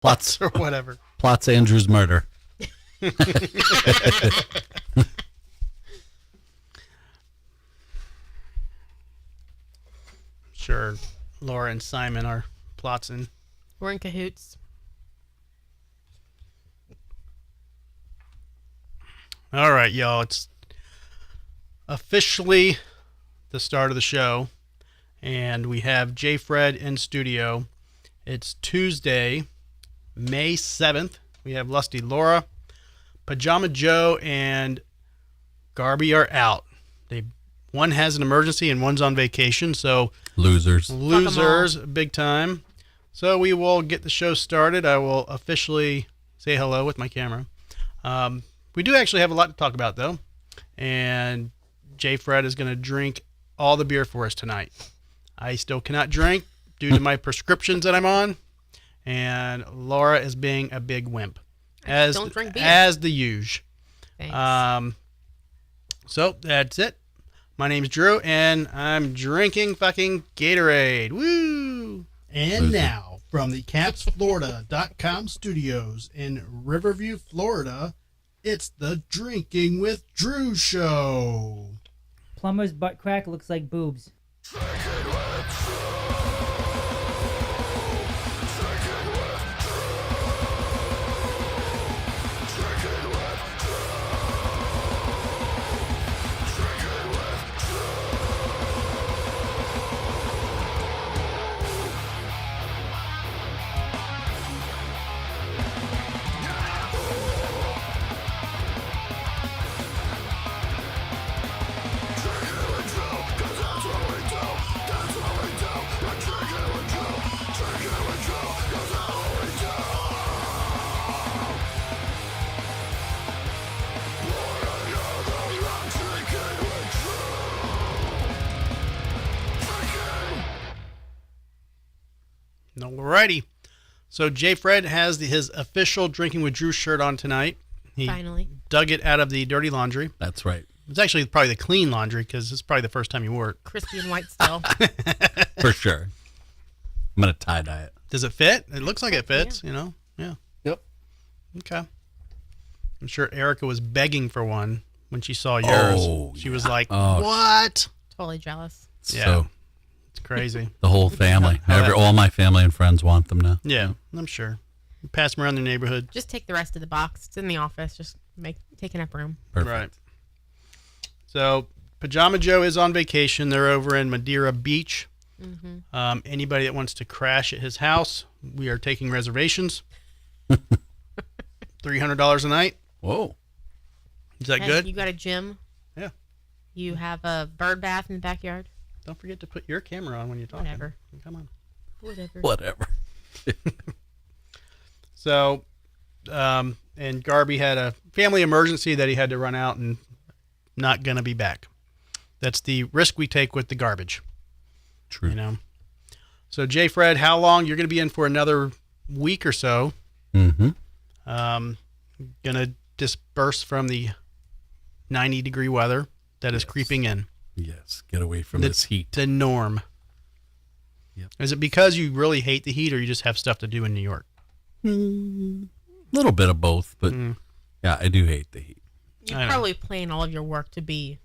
Plots or whatever. Plots Andrew's murder. Sure, Laura and Simon are plotting. We're in cahoots. All right, y'all. It's officially the start of the show, and we have J. Fred in studio. It's Tuesday, May 7th. We have Lusty Laura, Pajama Joe, and Garby are out. One has an emergency and one's on vacation, so Losers, big time. So we will get the show started. I will officially say hello with my camera. We do actually have a lot to talk about, though, and J. Fred is going to drink all the beer for us tonight. I still cannot drink due to my prescriptions that I'm on, and Laura is being a big wimp, Don't drink beer. as the usual. Thanks. So that's it. My name's Drew, and I'm drinking fucking Gatorade. Woo! And now, from the CapsFlorida.com studios in Riverview, Florida, it's the Drinking with Drew show. Plumber's butt crack looks like boobs. Alrighty. So J. Fred has his official Drinking with Drew shirt on tonight. He Finally. dug it out of the dirty laundry. That's right. It's actually probably the clean laundry because it's probably the first time you wore it. Crispy and white still. For sure. I'm going to tie-dye it. Does it fit? It looks like it fits, you know? Yeah. Yep. Okay. I'm sure Erica was begging for one when she saw yours. Oh, she was like, Oh, what? Totally jealous. Yeah. So It's crazy. the whole family, How all my family and friends want them now. Yeah, I'm sure. Pass them around the neighborhood. Just take the rest of the box. It's in the office. Just take enough room. Perfect. Right. So Pajama Joe is on vacation. They're over in Madeira Beach. Mm-hmm. Anybody that wants to crash at his house, we are taking reservations. $300 a night. Whoa. Is that And good? You got a gym. Yeah. You have a bird bath in the backyard. Don't forget to put your camera on when you're talking. Whatever. Come on. Whatever. So, and Garby had a family emergency that he had to run out and not going to be back. That's the risk we take with the garbage. True. You know. So, J. Fred, how long? You're going to be in for another week or so. Mm-hmm. Going to disperse from the 90-degree weather that is creeping in. Yes. Get away from this heat. The norm. Yep. Is it because you really hate the heat or you just have stuff to do in New York? A little bit of both, but yeah, I do hate the heat. You're probably planning all of your work to be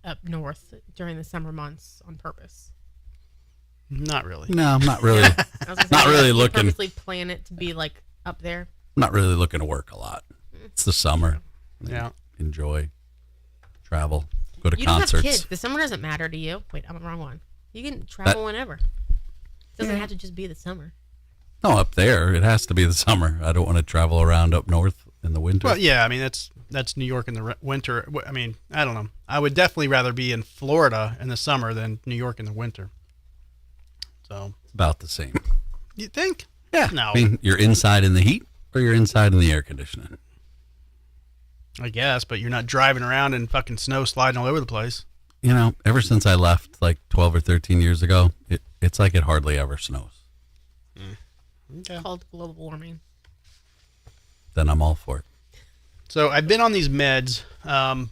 up north during the summer months on purpose. Not really. No, I'm not really. I was gonna say, Not really you looking. purposely plan it to be like up there. I'm not really looking to work a lot. It's the summer. Yeah. Enjoy, travel, go to You concerts. don't have kids. The summer doesn't matter to you. Wait, I'm the wrong one. You can travel whenever. It doesn't have to just be the summer. No, up there it has to be the summer. I don't want to travel around up north in the winter. Well, yeah, I mean, that's New York in the winter. I mean, I don't know. I would definitely rather be in Florida in the summer than New York in the winter. So, It's about the same. you think? Yeah. No. I mean, you're inside in the heat or you're inside in the air conditioning. I guess, but you're not driving around in fucking snow sliding all over the place. You know, ever since I left like 12 or 13 years ago, it's like it hardly ever snows. Okay. Called global warming. Then I'm all for it. So I've been on these meds. How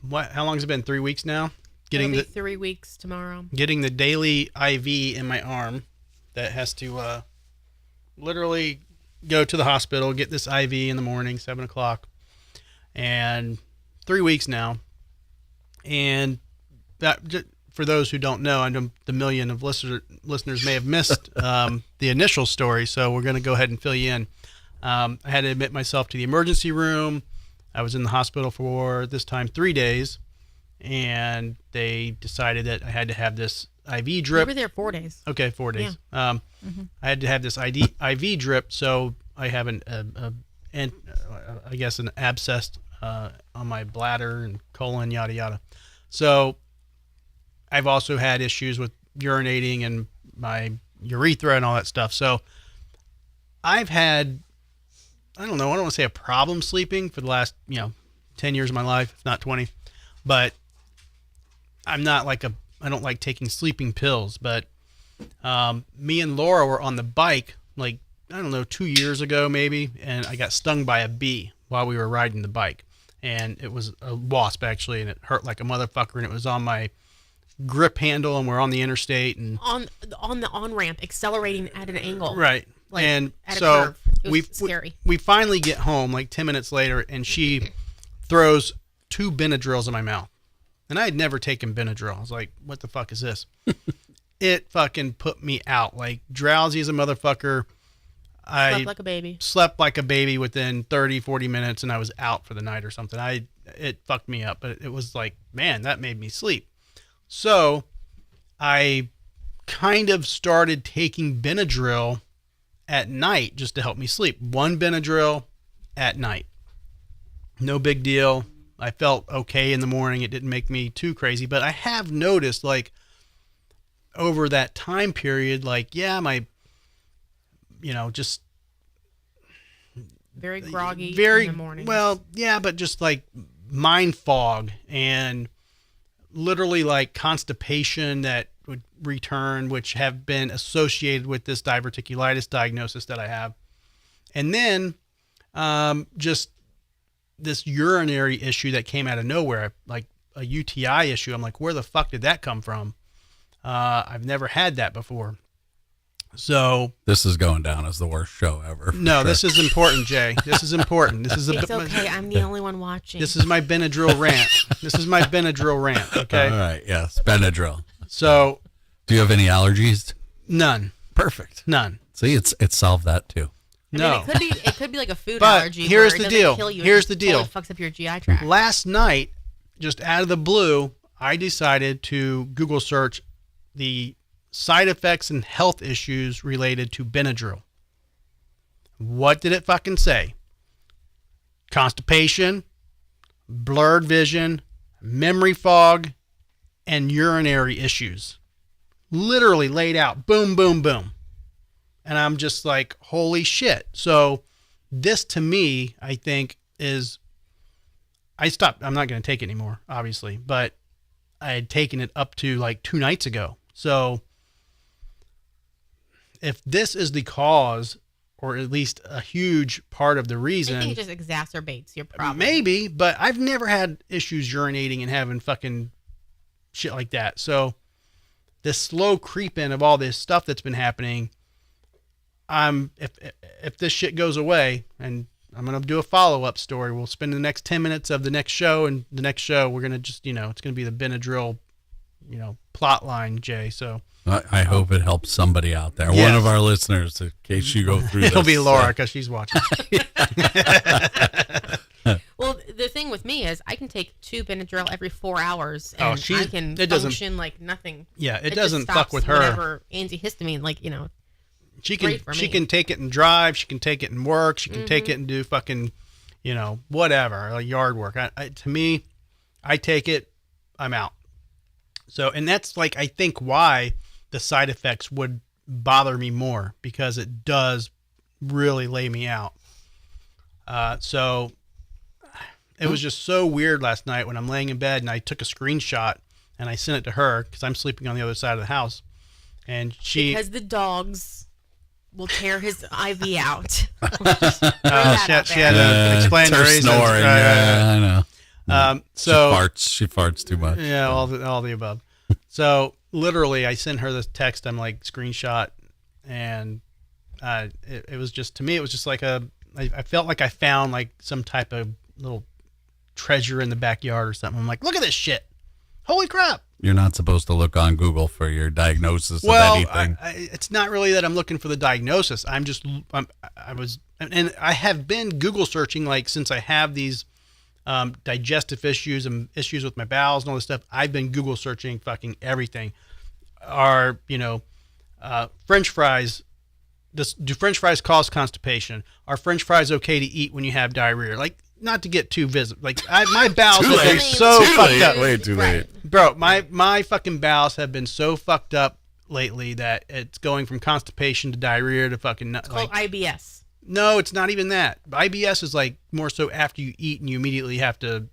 long has it been? 3 weeks now. It'll be 3 weeks tomorrow. Getting the daily IV in my arm that has to literally go to the hospital, get this IV in the morning, 7 o'clock, and 3 weeks now. And that, for those who don't know, I know the million of listeners may have missed the initial story, so we're going to go ahead and fill you in. I had to admit myself to the emergency room. I was in the hospital for this time 3 days, and they decided that I had to have this IV drip. We were there 4 days. Okay, 4 days. I had to have this IV drip, so I have I guess an abscess on my bladder and colon, yada yada. So I've also had issues with urinating and my urethra and all that stuff. So I've had, I don't want to say a problem sleeping for the last 10 years of my life, if not 20, but I'm not like I don't like taking sleeping pills, but me and Laura were on the bike, like, I don't know, 2 years ago maybe, and I got stung by a bee while we were riding the bike. And it was a wasp, actually, and it hurt like a motherfucker, and it was on my grip handle, and we're on the interstate. And on the on-ramp, accelerating at an angle. Right. Like, and at a so curve. It was scary. We finally get home like 10 minutes later, and she throws 2 Benadryls in my mouth. And I had never taken Benadryl. I was like, what the fuck is this? It fucking put me out. Like, drowsy as a motherfucker. Slept like a baby. Slept like a baby within 30, 40 minutes, and I was out for the night or something. It fucked me up, but it was like, man, that made me sleep. So I kind of started taking Benadryl at night just to help me sleep. 1 Benadryl at night. No big deal. I felt okay in the morning. It didn't make me too crazy, but I have noticed, like, over that time period, like, yeah, my, just very groggy very in the morning. Well, yeah, but just like mind fog and literally like constipation that would return, which have been associated with this diverticulitis diagnosis that I have. And then just this urinary issue that came out of nowhere, like a UTI issue. I'm like, where the fuck did that come from? I've never had that before. So this is going down as the worst show ever. No, sure. This is important, Jay. This is important. This is it's okay. I'm the only one watching. This is my Benadryl rant. Okay. All right. Yes. Benadryl. So, do you have any allergies? None. Perfect. None. See, it's solved that too. No. I mean, it could be like a food but allergy. Here's where the it deal. doesn't kill you, Here's it the just deal. totally fucks up your GI tract. Last night, just out of the blue, I decided to Google search the side effects and health issues related to Benadryl. What did it fucking say? Constipation, blurred vision, memory fog, and urinary issues. Literally laid out. Boom, boom, boom. And I'm just like, holy shit. So this to me, I think is, I stopped. I'm not going to take it anymore, obviously, but I had taken it up to like 2 nights ago. So if this is the cause, or at least a huge part of the reason, I think it just exacerbates your problem. Maybe, but I've never had issues urinating and having fucking shit like that. So this slow creep in of all this stuff that's been happening, if this shit goes away, and I'm going to do a follow-up story, we'll spend the next 10 minutes of the next show, and the next show we're going to just, it's going to be the Benadryl, plot line, Jay. So I hope it helps somebody out there. Yes. One of our listeners, in case you go through It'll this. be Laura, because she's watching. Well, the thing with me is I can take 2 Benadryl every 4 hours, Oh, and I can function like nothing. Yeah, it just doesn't fuck stops with her. Whatever antihistamine, She great for she me. can take it and drive. She can take it and work. She can take it and do fucking, whatever, like yard work. To me, I take it, I'm out. So, and that's like, I think why the side effects would bother me more, because it does really lay me out. So it was just so weird last night when I'm laying in bed and I took a screenshot and I sent it to her because I'm sleeping on the other side of the house. And because the dogs will tear his IV out. she had to explain it's her her reasons. snoring. I know. So she farts too much. yeah, all the above. So literally, I sent her this text. I'm like, screenshot, and It was just, to me, it was just like I felt like I found like some type of little treasure in the backyard or something. I'm like, look at this shit. Holy crap. You're not supposed to look on Google for your diagnosis of Well, anything. it's not really that I'm looking for the diagnosis. I have been Google searching, like, since I have these digestive issues and issues with my bowels and all this stuff. I've been Google searching fucking everything. French fries, do French fries cause constipation? Are French fries okay to eat when you have diarrhea? Like, not to get too visible. Like, my bowels Too have been late. so Too fucked late. up. Way too late. Bro, my fucking bowels have been so fucked up lately that it's going from constipation to diarrhea to fucking It's called IBS. No, it's not even that. IBS is like more so after you eat and you immediately have to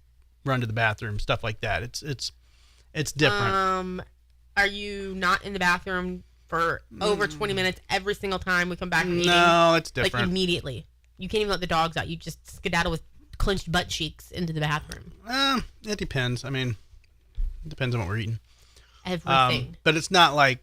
run to the bathroom, stuff like that. It's different. Are you not in the bathroom for over 20 minutes every single time we come back from eating? No, it's different. Like immediately. You can't even let the dogs out. You just skedaddle with clenched butt cheeks into the bathroom. It depends. I mean, it depends on what we're eating. Everything. But it's not like,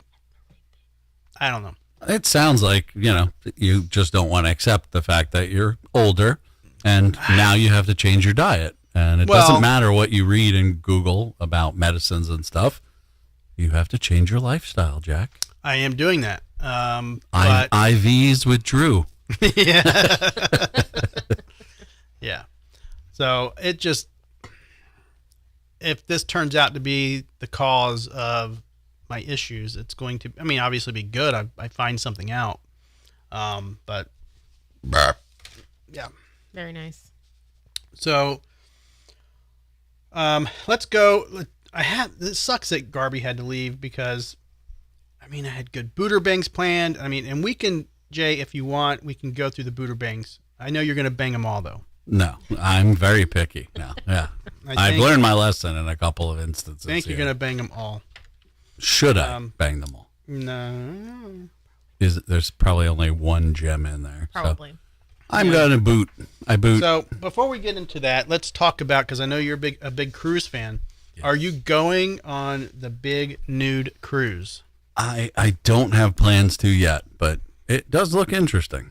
I don't know. It sounds like, you just don't want to accept the fact that you're older and now you have to change your diet. And it doesn't matter what you read in Google about medicines and stuff. You have to change your lifestyle, Jack. I am doing that. IVs with Drew. Yeah. Yeah. So it just, if this turns out to be the cause of my issues, it's going to, obviously be good. I find something out. But yeah. Very nice. So, let's go. This sucks that Garby had to leave because, I had good booter bangs planned. And we can, Jay, if you want, we can go through the booter bangs. I know you're going to bang them all though. No, I'm very picky now. Yeah. I've learned my lesson in a couple of instances. I think you're going to bang them all. Should I bang them all? No. There's probably only one gem in there. Probably. So I'm going to boot. I boot. So before we get into that, let's talk about, because I know you're a big cruise fan. Yes. Are you going on the big Nude Cruise? I don't have plans to yet, but it does look interesting.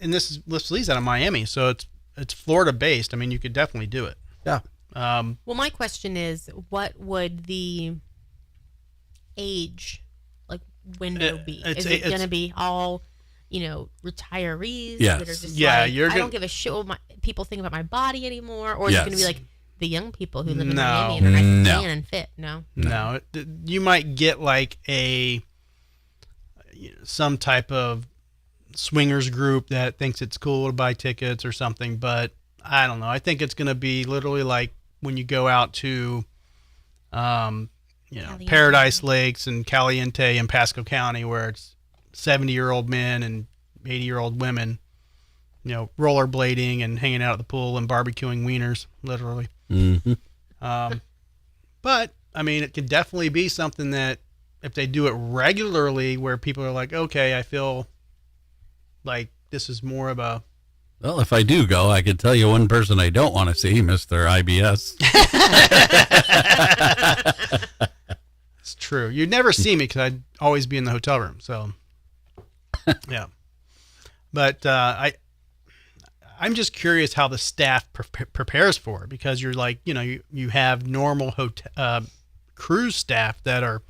And this leads out of Miami, so it's Florida based. You could definitely do it. Yeah. Well, my question is, what would the age window be? Is it going to be all retirees Yes. that are just Yeah, I don't give a shit what people think about my body anymore, or is it going to be like the young people who live in Miami and are nice and tan and fit? No. You might get like some type of swingers group that thinks it's cool to buy tickets or something, but I don't know. I think it's going to be literally like when you go out to Paradise Lakes and Caliente in Pasco County, where it's 70-year-old men and 80-year-old women, rollerblading and hanging out at the pool and barbecuing wieners, literally. Mm-hmm. But it could definitely be something that if they do it regularly, where people are like, okay, I feel like this is more of a. Well, if I do go, I can tell you one person I don't want to see, Mr. IBS. It's true. You'd never see me because I'd always be in the hotel room. So, yeah. But I'm just curious how the staff prepares for it, because you're like, you have normal hotel cruise staff that are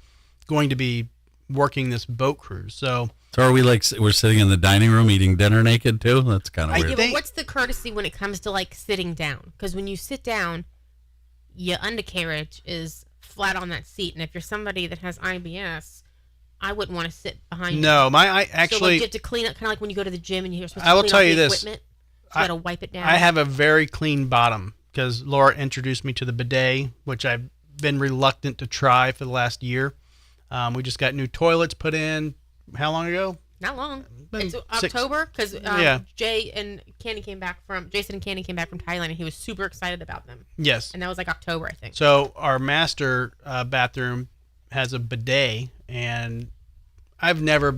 going to be working this boat cruise. So are we we're sitting in the dining room eating dinner naked too? That's kind of weird. Yeah, but what's the courtesy when it comes to sitting down? Because when you sit down, your undercarriage is flat on that seat, and if you're somebody that has IBS, I wouldn't want to sit behind you. No, I so you have to clean up, kind of like when you go to the gym and you're supposed to I will clean tell up you the this. equipment. So you got to wipe it down. I have a very clean bottom because Laura introduced me to the bidet, which I've been reluctant to try for the last year. We just got new toilets put in. How long ago? Not long. It's 6 October, because yeah. Jason and Candy came back from Thailand, and he was super excited about them. Yes. And that was October, I think. So our master bathroom has a bidet, and I've never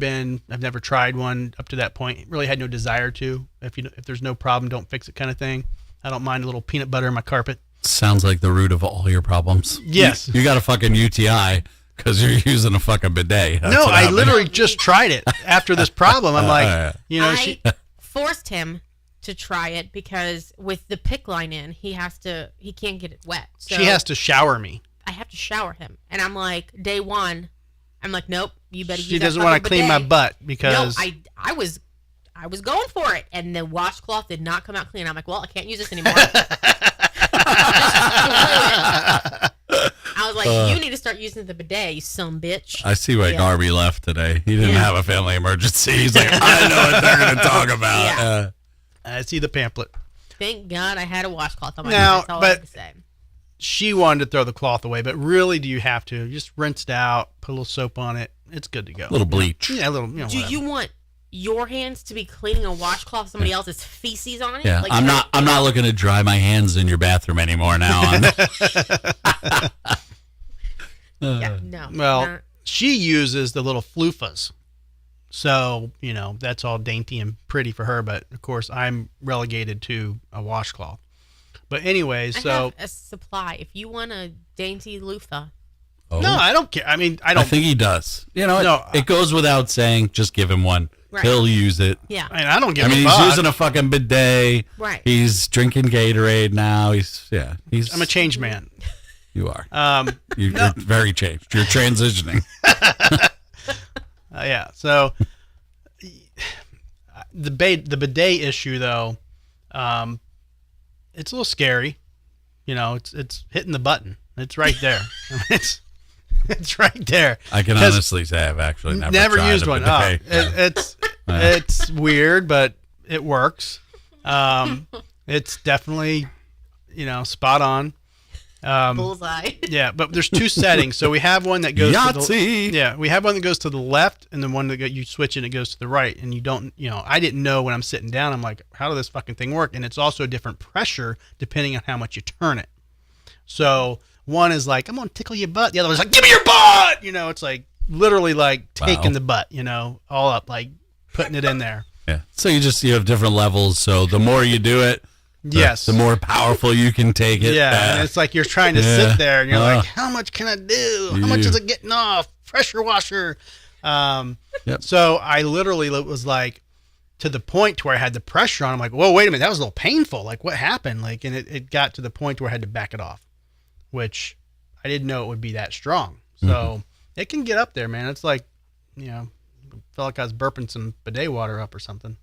tried one up to that point. Really had no desire to. If there's no problem, don't fix it kind of thing. I don't mind a little peanut butter in my carpet. Sounds like the root of all your problems. Yes. You got a fucking UTI. Because you're using a fucking bidet. That's No, what I happened. literally just tried it after this problem. I'm like, I forced him to try it because with the PICC line in, he can't get it wet. So she has to shower me. I have to shower him. And I'm like, day one, I'm like, nope, you better use She that doesn't want to fucking clean my bidet. butt because No, I was going for it, and the washcloth did not come out clean. I'm like, well, I can't use this anymore. I was like, you need to start using the bidet, you son bitch. I see why Garby left today. He didn't have a family emergency. He's like, I know what they're going to talk about. Yeah. I see the pamphlet. Thank God I had a washcloth on my Now, hands. That's all I have to say. She wanted to throw the cloth away, but really, do you have to? Just rinse it out, put a little soap on it. It's good to go. A little bleach. Yeah, a little. Do whatever. you want your hands to be cleaning a washcloth, somebody else's feces on it? Yeah, Like, I'm not looking to dry my hands in your bathroom anymore now. Yeah, no. Well, not- she uses the little floofas. So, that's all dainty and pretty for her. But, of course, I'm relegated to a washcloth. But anyway, I so. have a supply. If you want a dainty loofah, Oh. No, I don't care. I mean, I I don't. think he does. No, it goes without saying. Just give him one. Right. He'll use it. yeah. I don't give I mean, a he's fuck. using a fucking bidet. Right. He's drinking Gatorade now. He's. I'm a changed man. You are. No. You're very changed. You're transitioning. Yeah. So the bidet issue, though, it's a little scary. It's hitting the button. It's right there. It's right there. I can 'Cause honestly say I've actually never tried used a one. bidet. It's weird, but it works. It's definitely spot on. Bullseye. Yeah, but there's two settings. So we have one that goes to Yahtzee! we have one that goes to the left, and then one that you switch and it goes to the right. And you don't, I didn't know when I'm sitting down. I'm like, how does this fucking thing work? And it's also a different pressure depending on how much you turn it. So one is like, I'm gonna tickle your butt. The other one's like, give me your butt. It's like literally like taking the butt. All up, like putting it in there. Yeah. So you have different levels. So the more you do it, Yes. the more powerful you can take it. Yeah, and it's like you're trying to Yeah. sit there, and you're like, how much can I do? How much Yeah. is it getting off? Pressure washer. Yep. So I literally was like, to the point to where I had the pressure on. I'm like, whoa, wait a minute, that was a little painful. Like, what happened? Like, and it got to the point where I had to back it off, which I didn't know it would be that strong. So it can get up there, man. It's like, felt like I was burping some bidet water up or something.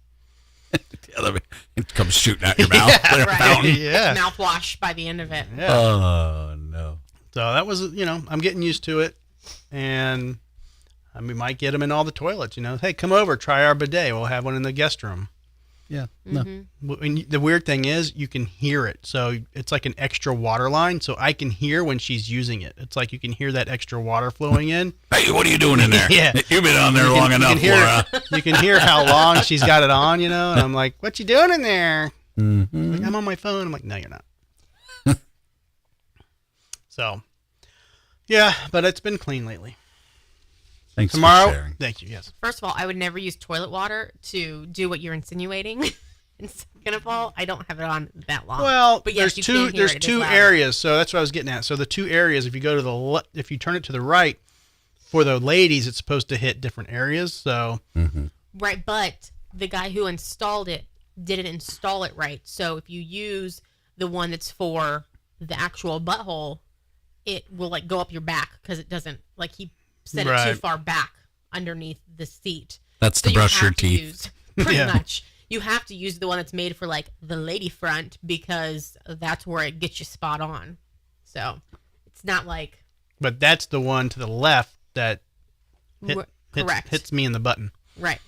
It comes shooting out your mouth. Like a Right. fountain. Yeah. Mouthwash by the end of it. Yeah. Oh no. So that was, I'm getting used to it, and we might get them in all the toilets. Hey, come over, try our bidet. We'll have one in the guest room. Yeah. No. And the weird thing is, you can hear it. So it's like an extra water line. So I can hear when she's using it. It's like you can hear that extra water flowing in. Hey, what are you doing in there? Yeah. You've been on there long enough, Laura. You can hear how long she's got it on. And I'm like, "What you doing in there?" Mm-hmm. Like, I'm on my phone. I'm like, "No, you're not." So, yeah, but it's been clean lately. Thanks Tomorrow, for sharing. thank you. Yes. First of all, I would never use toilet water to do what you're insinuating. And second of all, I don't have it on that long. Well, but yes, there's you two. can hear There's it. It is two loud. areas. So that's what I was getting at. So the two areas. If you go to the if you turn it to the right, for the ladies, it's supposed to hit different areas. So Right, but the guy who installed it didn't install it right. So if you use the one that's for the actual butthole, it will like go up your back because it doesn't like he set it Right. too far back underneath the seat. That's So to you brush your have to teeth. use- pretty Yeah. much. You have to use the one that's made for like the lady front because that's where it gets you spot on. So it's not like but that's the one to the left that correct. hits me in the button. Right.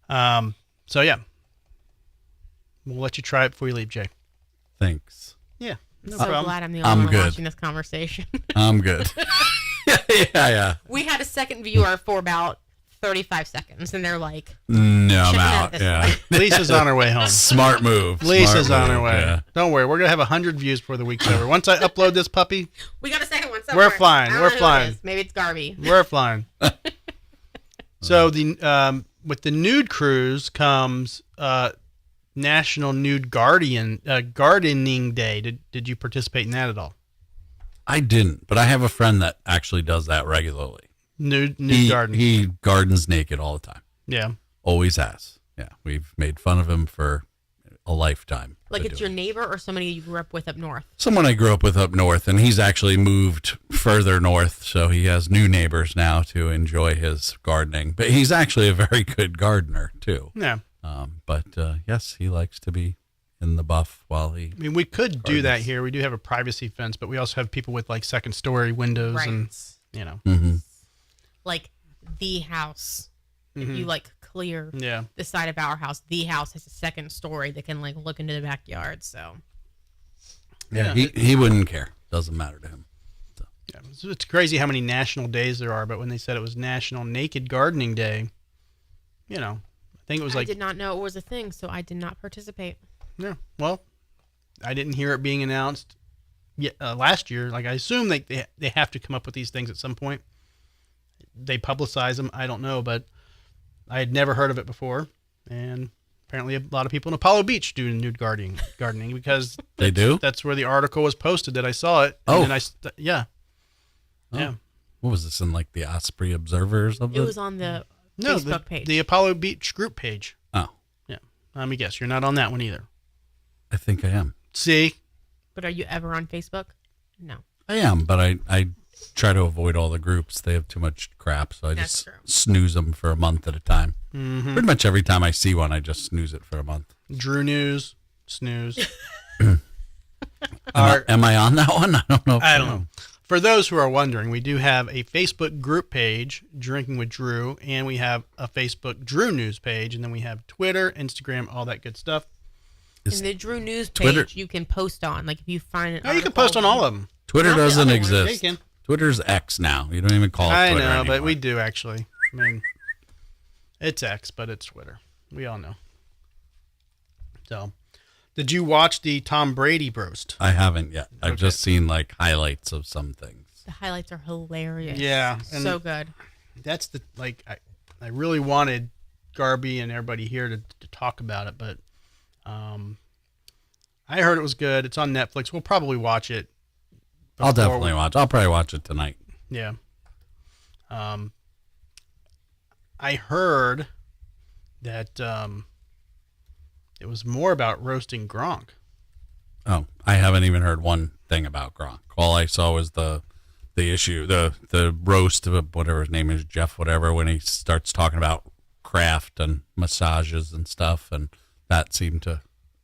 So yeah, we'll let you try it before you leave, Jay. Thanks. Yeah. No So problem. glad I'm the I'm only one good. watching this conversation. I'm good. yeah. We had a second viewer for about 35 seconds, and they're like, No, I'm Checking out out. this Yeah. Lisa's on her way home. Smart move. Lisa's Smart on her move, way. yeah. Don't worry, we're gonna have 100 views before the week's over. Once I upload this puppy, we got a second one somewhere. We're flying, I don't we're know who it flying. is. Maybe it's Garvey. we're flying. So the with the Nude Cruise comes National Nude Gardening Day. Did you participate in that at all? I didn't, but I have a friend that actually does that regularly. Nude garden. He gardens naked all the time. Yeah. Always has. Yeah, we've made fun of him for a lifetime. Like it's your neighbor or somebody you grew up with up north? Someone I grew up with up north, and he's actually moved further north, so he has new neighbors now to enjoy his gardening. But he's actually a very good gardener, too. Yeah. But yes, he likes to be in the buff while he... I mean, we could do that here. We do have a privacy fence, but we also have people with, like, second-story windows Right. and, you know. Mm-hmm. Like the house. If you, like, clear the side of our house, the house has a second story that can, like, look into the backyard, so... Yeah, he wouldn't care. Doesn't matter to him. So. Yeah, it's crazy how many national days there are, but when they said it was National Naked Gardening Day, you know, I think it was like... I did not know it was a thing, so I did not participate. Yeah, well, I didn't hear it being announced last year. Like, I assume they have to come up with these things at some point. They publicize them. I don't know, but I had never heard of it before. And apparently a lot of people in Apollo Beach do nude gardening because... They do? That's where the article was posted that I saw it. Oh. And then yeah. Oh. Yeah. What was this, in like the Osprey Observer or something? It was on the Facebook page. The Apollo Beach group page. Oh. Yeah. Let me guess. You're not on that one either. I think I am. See? But are you ever on Facebook? No. I am, but I try to avoid all the groups. They have too much crap, so I That's just true. snooze them for a month at a time. Mm-hmm. Pretty much every time I see one, I just snooze it for a month. Drew News, snooze. Am I on that one? I don't know. I don't know. For those who are wondering, we do have a Facebook group page, Drinking with Drew, and we have a Facebook Drew News page, and then we have Twitter, Instagram, all that good stuff. And the Drew News page Twitter, you can post on. Like if you find it. Oh, you can post on all of them. Twitter Not the doesn't other one. exist. Yeah, you can. Twitter's X now. You don't even call it I Twitter know, anymore. but we do actually. I mean, it's X, but it's Twitter. We all know. So, did you watch the Tom Brady roast? I haven't yet. I've Okay. just seen like highlights of some things. The highlights are hilarious. Yeah, and So good. that's the I really wanted Garby and everybody here to talk about it, but I heard it was good. It's on Netflix. We'll probably watch it. I'll definitely watch. I'll probably watch it tonight. Yeah. I heard that it was more about roasting Gronk. Oh, I haven't even heard one thing about Gronk. All I saw was the issue, the roast of whatever his name is, Jeff, whatever, when he starts talking about craft and massages and stuff, and that seemed to,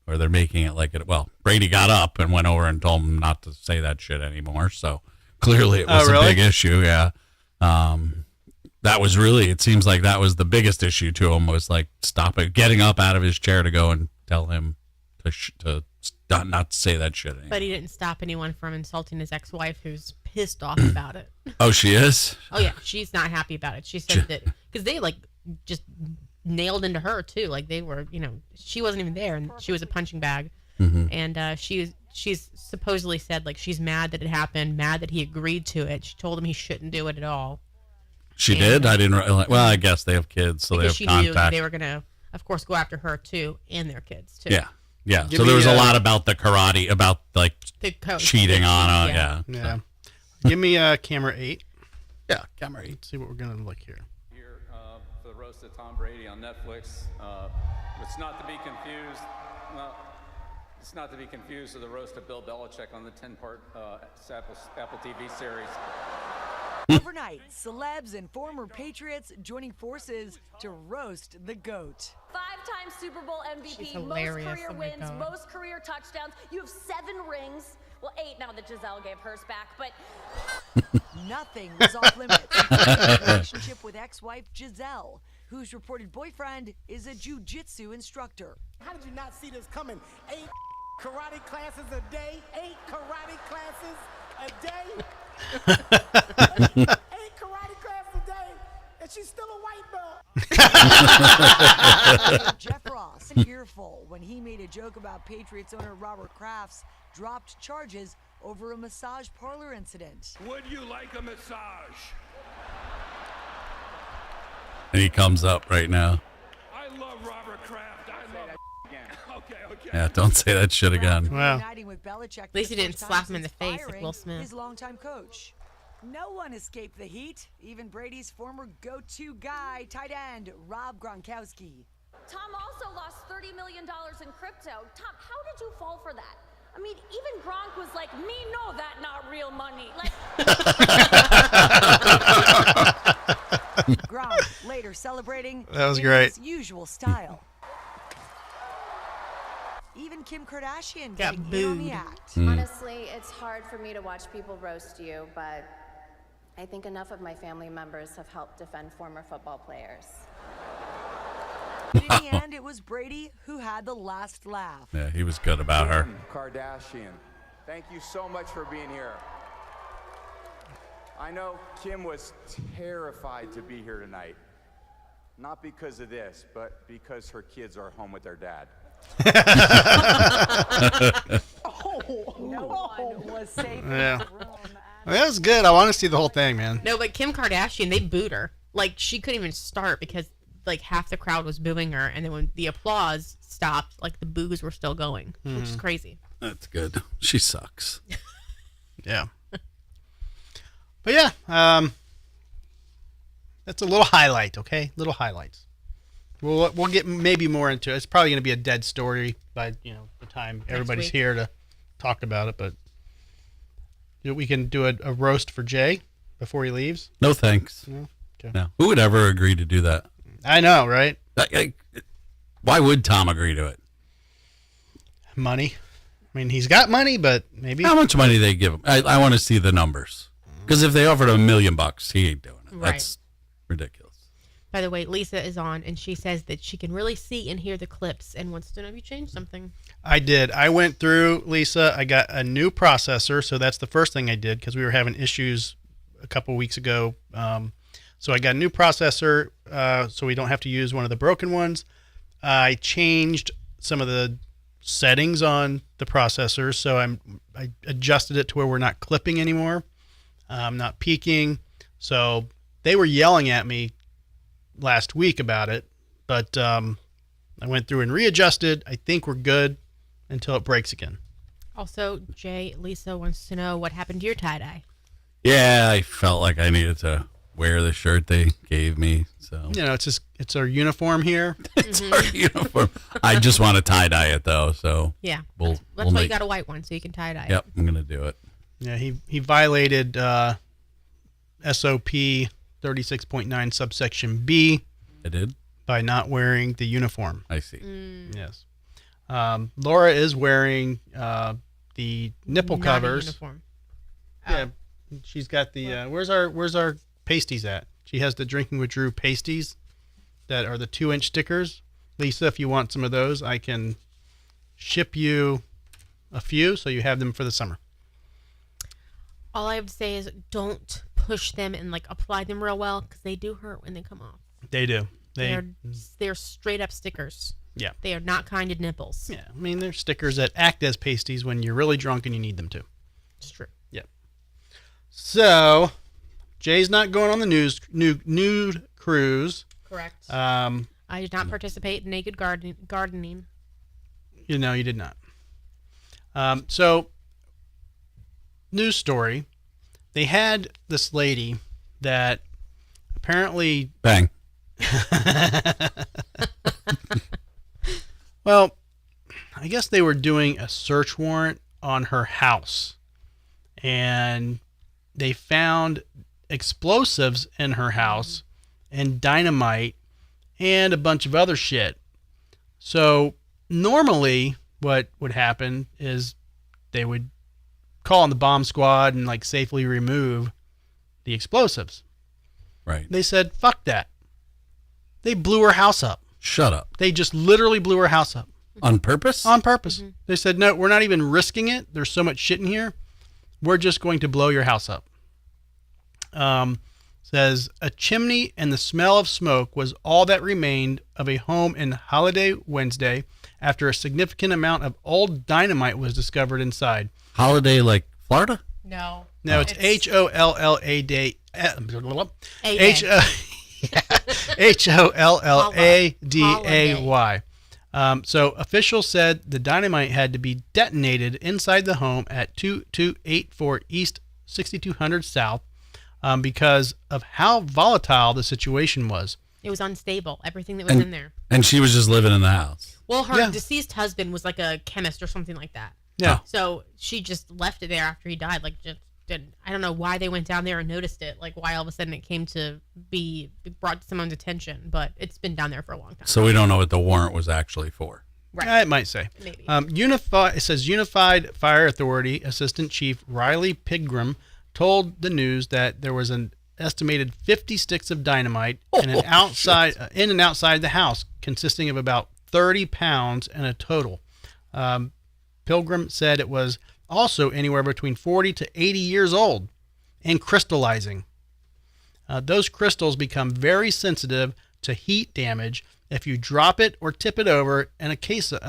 or they're making it like it. Well, Brady got up and went over and told him not to say that shit anymore. So clearly it was a big issue. Yeah. That was really, it seems like that was the biggest issue to him, was like getting up out of his chair to go and tell him to not to say that shit anymore. But he didn't stop anyone from insulting his ex-wife, who's pissed off about it. Oh, she is? Oh yeah, she's not happy about it. She said that because they like just nailed into her too. Like they were, she wasn't even there, and she was a punching bag. Mm-hmm. And she's supposedly said like she's mad that it happened, mad that he agreed to it. She told him he shouldn't do it at all. She did? I didn't realize. Well, I guess they have kids, so Because they have she knew contact. they were gonna, of course, go after her too and their kids too. Yeah. Yeah. Give So there me, was a lot about the karate, about like The coach. cheating on her. Yeah. Yeah. Yeah. Give me camera 8. Yeah. Camera 8. Let's see what we're going to look here. Here for the roast of Tom Brady on Netflix. It's not to be confused. Well, it's not to be confused with the roast of Bill Belichick on the 10-part Apple TV series. Overnight, celebs and former Patriots joining forces to roast the GOAT. 5-time Super Bowl She's MVP, most hilarious. career Oh my wins, God. most career touchdowns. You have 7 rings. Well, 8 now that Giselle gave hers back, but Nothing was off limits. His relationship with ex-wife Giselle, whose reported boyfriend is a jiu-jitsu instructor. How did you not see this coming? 8 karate classes a day? 8 karate classes a day? 8 karate classes a day, and she's still a white belt. Jeff Ross, fearful when he made a joke about Patriots owner Robert Kraft's dropped charges over a massage parlor incident. Would you like a massage? And he comes up right now. I love Robert Kraft. I love again. Okay. Yeah, don't say that shit again. Wow. Reuniting with Belichick At least for he the didn't first slap time him in the since face like firing Will Smith. His longtime coach. No one escaped the heat, even Brady's former go-to guy, tight end Rob Gronkowski. Tom also lost $30 million in crypto. Tom, how did you fall for that? I mean, even Gronk was like, me know that not real money. Like, Gronk later celebrating That was in great. his usual style. Even Kim Kardashian Got getting in on booed. the act. honestly, it's hard for me to watch people roast you, but I think enough of my family members have helped defend former football players. But in the end, it was Brady who had the last laugh. Yeah, he was good about her. Kardashian, thank you so much for being here. I know Kim was terrified to be here tonight. Not because of this, but because her kids are home with their dad. No one was safe Yeah. in the room. Well, that was good. I want to see the whole thing, man. No, but Kim Kardashian, they booed her. Like, she couldn't even start because, like, half the crowd was booing her. And then when the applause stopped, like, the boos were still going, which is crazy. That's good. She sucks. Yeah. But yeah, that's a little highlight, okay? Little highlights. We'll get maybe more into it. It's probably going to be a dead story by the time everybody's week. here to talk about it. But we can do a roast for Jay before he leaves. No thanks. No? Okay. No. Who would ever agree to do that? I know, right? Why would Tom agree to it? Money. I mean, he's got money, but maybe. How much money they give him? I want to see the numbers. Because if they offered him $1 million, he ain't doing it. Right. That's ridiculous. By the way, Lisa is on, and she says that she can really see and hear the clips and wants to know if you changed something. I did. I went through, Lisa. I got a new processor, so that's the first thing I did because we were having issues a couple weeks ago. So I got a new processor, so we don't have to use one of the broken ones. I changed some of the settings on the processor, so I adjusted it to where we're not clipping anymore. Not peaking. So they were yelling at me last week about it, but I went through and readjusted. I think we're good until it breaks again. Also, Lisa wants to know what happened to your tie-dye. Yeah, I felt like I needed to wear the shirt they gave me. So It's our uniform here. it's our uniform. I just want to tie dye it though. So Yeah, we'll that's why make, you got a white one, so you can tie-dye Yep, I'm gonna do it. Yeah, he violated SOP 36.9 subsection B. I did. By not wearing the uniform. I see. Yes. Laura is wearing the nipple Not a covers. uniform. Yeah, she's got the. Where's our pasties at? She has the Drinking with Drew pasties that are the 2-inch stickers. Lisa, if you want some of those, I can ship you a few so you have them for the summer. All I have to say is don't push them and like apply them real well because they do hurt when they come off. They do. They're straight up stickers. Yeah. They are not kind of nipples. Yeah, I mean they're stickers that act as pasties when you're really drunk and you need them to. It's true. Yep. So, Jay's not going on the nude cruise. Correct. I I did not participate in naked gardening. You did not. So, news story. They had this lady that apparently... Bang. Well, I guess they were doing a search warrant on her house. And they found explosives in her house and dynamite and a bunch of other shit. So normally what would happen is they would call in the bomb squad and like safely remove the explosives. Right. They said, fuck that. They blew her house up. Shut up. They just literally blew her house up. On purpose? On purpose. They said, no, we're not even risking it. There's so much shit in here. We're just going to blow your house up. Says, a chimney and the smell of smoke was all that remained of a home in Holiday Wednesday after a significant amount of old dynamite was discovered inside. Holiday like Florida? No. No, it's Hollada. Hollada. So officials said the dynamite had to be detonated inside the home at 2284 East 6200 South because of how volatile the situation was. It was unstable. Everything that was in there. And she was just living in the house. Well, her deceased husband was like a chemist or something like that. Yeah. So she just left it there after he died. Like, just did. I don't know why they went down there and noticed it. Like, why all of a sudden it came to be brought to someone's attention. But it's been down there for a long time. So we don't know what the warrant was actually for. Right. It might say. Maybe. It says Unified Fire Authority Assistant Chief Riley Pigram told the news that there was an estimated 50 sticks of dynamite in and outside the house, consisting of about 30 pounds in a total. Pilgrim said it was also anywhere between 40 to 80 years old and crystallizing. Those crystals become very sensitive to heat damage if you drop it or tip it over in a case of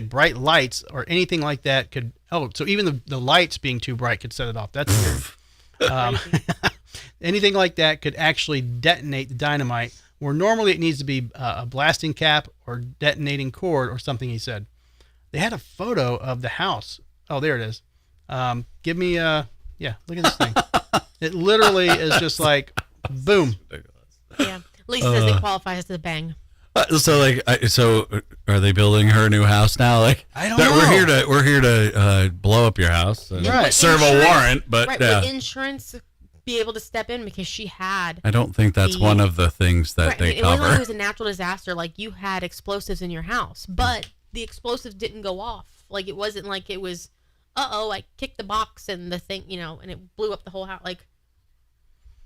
bright lights or anything like that could. Oh, so even the lights being too bright could set it off. That's weird. Anything like that could actually detonate the dynamite, where normally it needs to be a blasting cap or detonating cord or something, he said. They had a photo of the house. Oh, there it is. Give me look at this thing. It literally is just like, boom. Yeah. At least says it qualifies as a bang. So are they building her a new house now? Like, I don't know. We're here to blow up your house and serve a warrant, but would insurance be able to step in because she had? I don't think that's one of the things that they it cover. wasn't like it was a natural disaster. Like, you had explosives in your house, but the explosives didn't go off. Like, it wasn't like it was, I kicked the box and the thing, and it blew up the whole house. Like,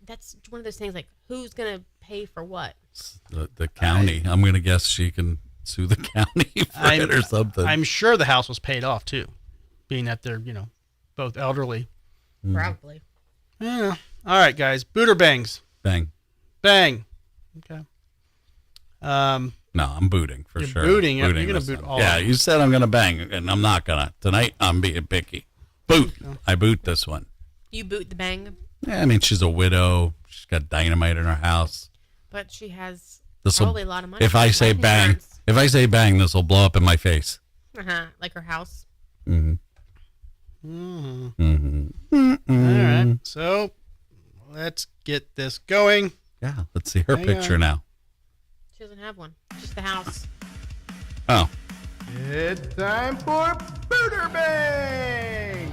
that's one of those things. Like, who's gonna pay for what? The county. I'm going to guess she can sue the county for it or something. I'm sure the house was paid off too, being that they're, both elderly. Probably. Yeah. All right, guys. Boot or bangs? Bang. Bang. Okay. No, I'm booting for sure. Booting. You're going to boot all Yeah, of them. you said I'm going to bang, and I'm not going to. Tonight, I'm being picky. Boot. Okay. I boot this one. You boot the bang? Yeah, I mean, she's a widow. She's got dynamite in her house. But she has probably a lot of money. If I say bang, this will blow up in my face. Like her house. Mm-hmm. All right. So let's get this going. Yeah, let's see her picture now. She doesn't have one. Just the house. Oh. It's time for Booter Bang!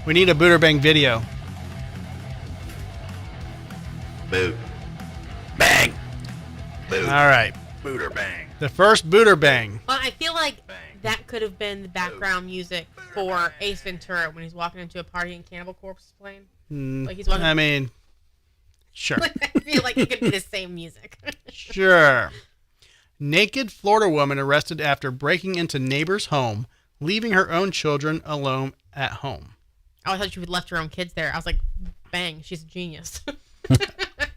We need a Booter Bang video. Boot. Bang. Boot. All right. Booter Bang. The first Booter Bang. Well, I feel like that could have been the background music for Ace Ventura when he's walking into a party and Cannibal Corpse is playing. Like he's walking. I mean, sure. I feel like it could be the same music. Sure. Naked Florida woman arrested after breaking into neighbor's home, leaving her own children alone at home. I thought she would left her own kids there. I was like, bang, she's a genius.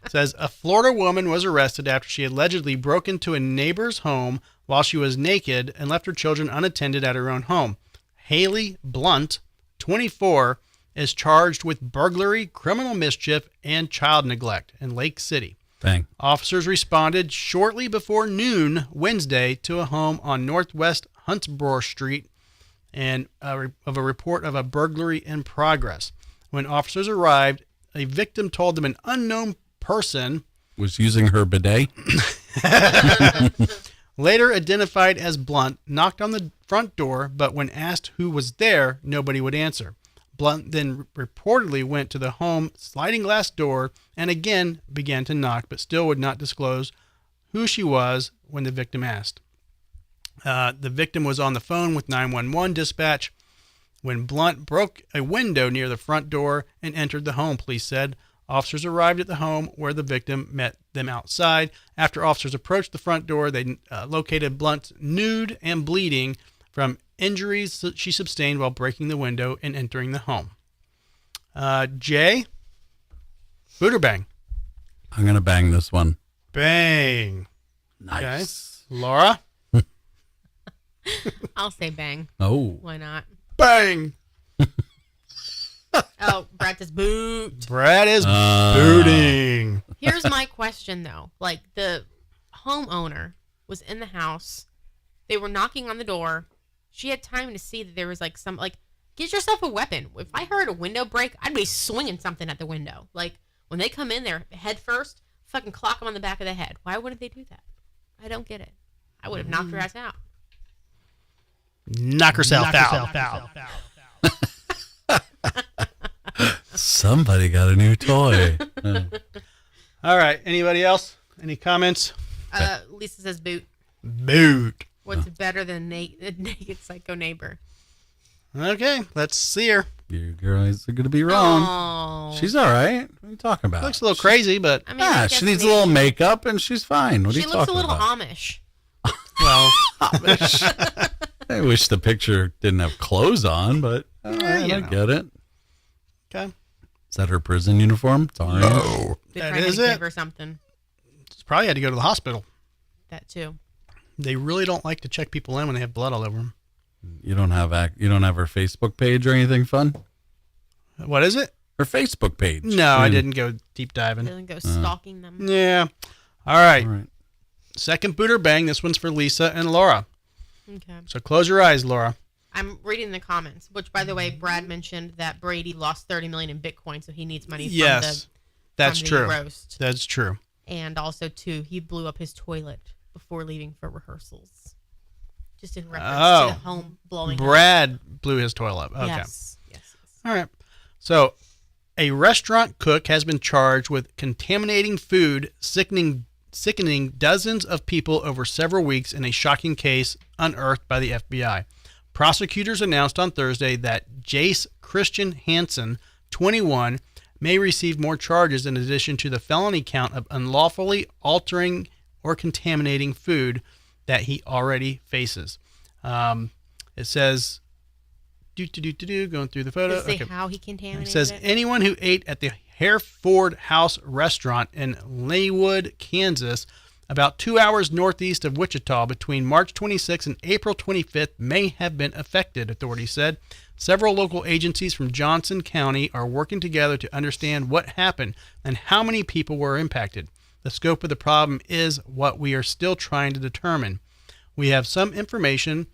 Says a Florida woman was arrested after she allegedly broke into a neighbor's home while she was naked and left her children unattended at her own home. Haley Blunt, 24, is charged with burglary, criminal mischief, and child neglect in Lake City. Bang. Officers responded shortly before noon Wednesday to a home on Northwest Huntsboro Street and of a report of a burglary in progress. When officers arrived, a victim told them an unknown person was using her bidet. Later identified as Blunt, knocked on the front door, but when asked who was there, nobody would answer. Blunt then reportedly went to the home sliding glass door and again began to knock, but still would not disclose who she was when the victim asked. The victim was on the phone with 911 dispatch when Blunt broke a window near the front door and entered the home, police said. Officers arrived at the home where the victim met them outside. After officers approached the front door, they located Blunt nude and bleeding from injuries she sustained while breaking the window and entering the home. Jay? Boot or bang? I'm going to bang this one. Bang. Nice. Okay. Laura? I'll say bang. Oh. Why not? Bang. Oh, Brad says boot. Brad is booting. Here's my question, though. Like, the homeowner was in the house. They were knocking on the door. She had time to see that there was, like, get yourself a weapon. If I heard a window break, I'd be swinging something at the window. Like, when they come in there head first, fucking clock them on the back of the head. Why wouldn't they do that? I don't get it. I would have knocked her ass out. Knock herself out. Somebody got a new toy. All right. Anybody else? Any comments? Lisa says boot. Boot. What's better than naked psycho neighbor? Okay, let's see her. You girls are going to be wrong. Oh. She's all right. What are you talking about? Looks a little crazy, but I mean, I she guess needs a maybe. little makeup and she's fine. What are She you looks a talking little about? Amish. well, I wish the picture didn't have clothes on, but I get it. Okay. Is that her prison uniform? It's orange. No. They That probably is had to it. give her something. She's probably had to go to the hospital. That too. They really don't like to check people in when they have blood all over them. You don't have her Facebook page or anything fun? What is it? Her Facebook page. No, I didn't go deep diving. Didn't go stalking them. Yeah. All right. All right. Second booter bang. This one's for Lisa and Laura. Okay. So close your eyes, Laura. I'm reading the comments, which, by the way, Brad mentioned that Brady lost $30 million in Bitcoin, so he needs money Yes, that's from the true. roast. That's true. And also, too, he blew up his toilet before leaving for rehearsals. Just in reference to the home blowing up. Brad blew his toilet up. Okay. Yes. All right. So, a restaurant cook has been charged with contaminating food, sickening dozens of people over several weeks in a shocking case unearthed by the FBI. Prosecutors announced on Thursday that Jace Christian Hansen, 21, may receive more charges in addition to the felony count of unlawfully altering or contaminating food that he already faces. It says, going through the photo. Does it say how he contaminated it says it? anyone who ate at the Hereford House restaurant in Leywood, Kansas, about 2 hours northeast of Wichita between March 26th and April 25th may have been affected, authorities said. Several local agencies from Johnson County are working together to understand what happened and how many people were impacted. The scope of the problem is what we are still trying to determine. We have some information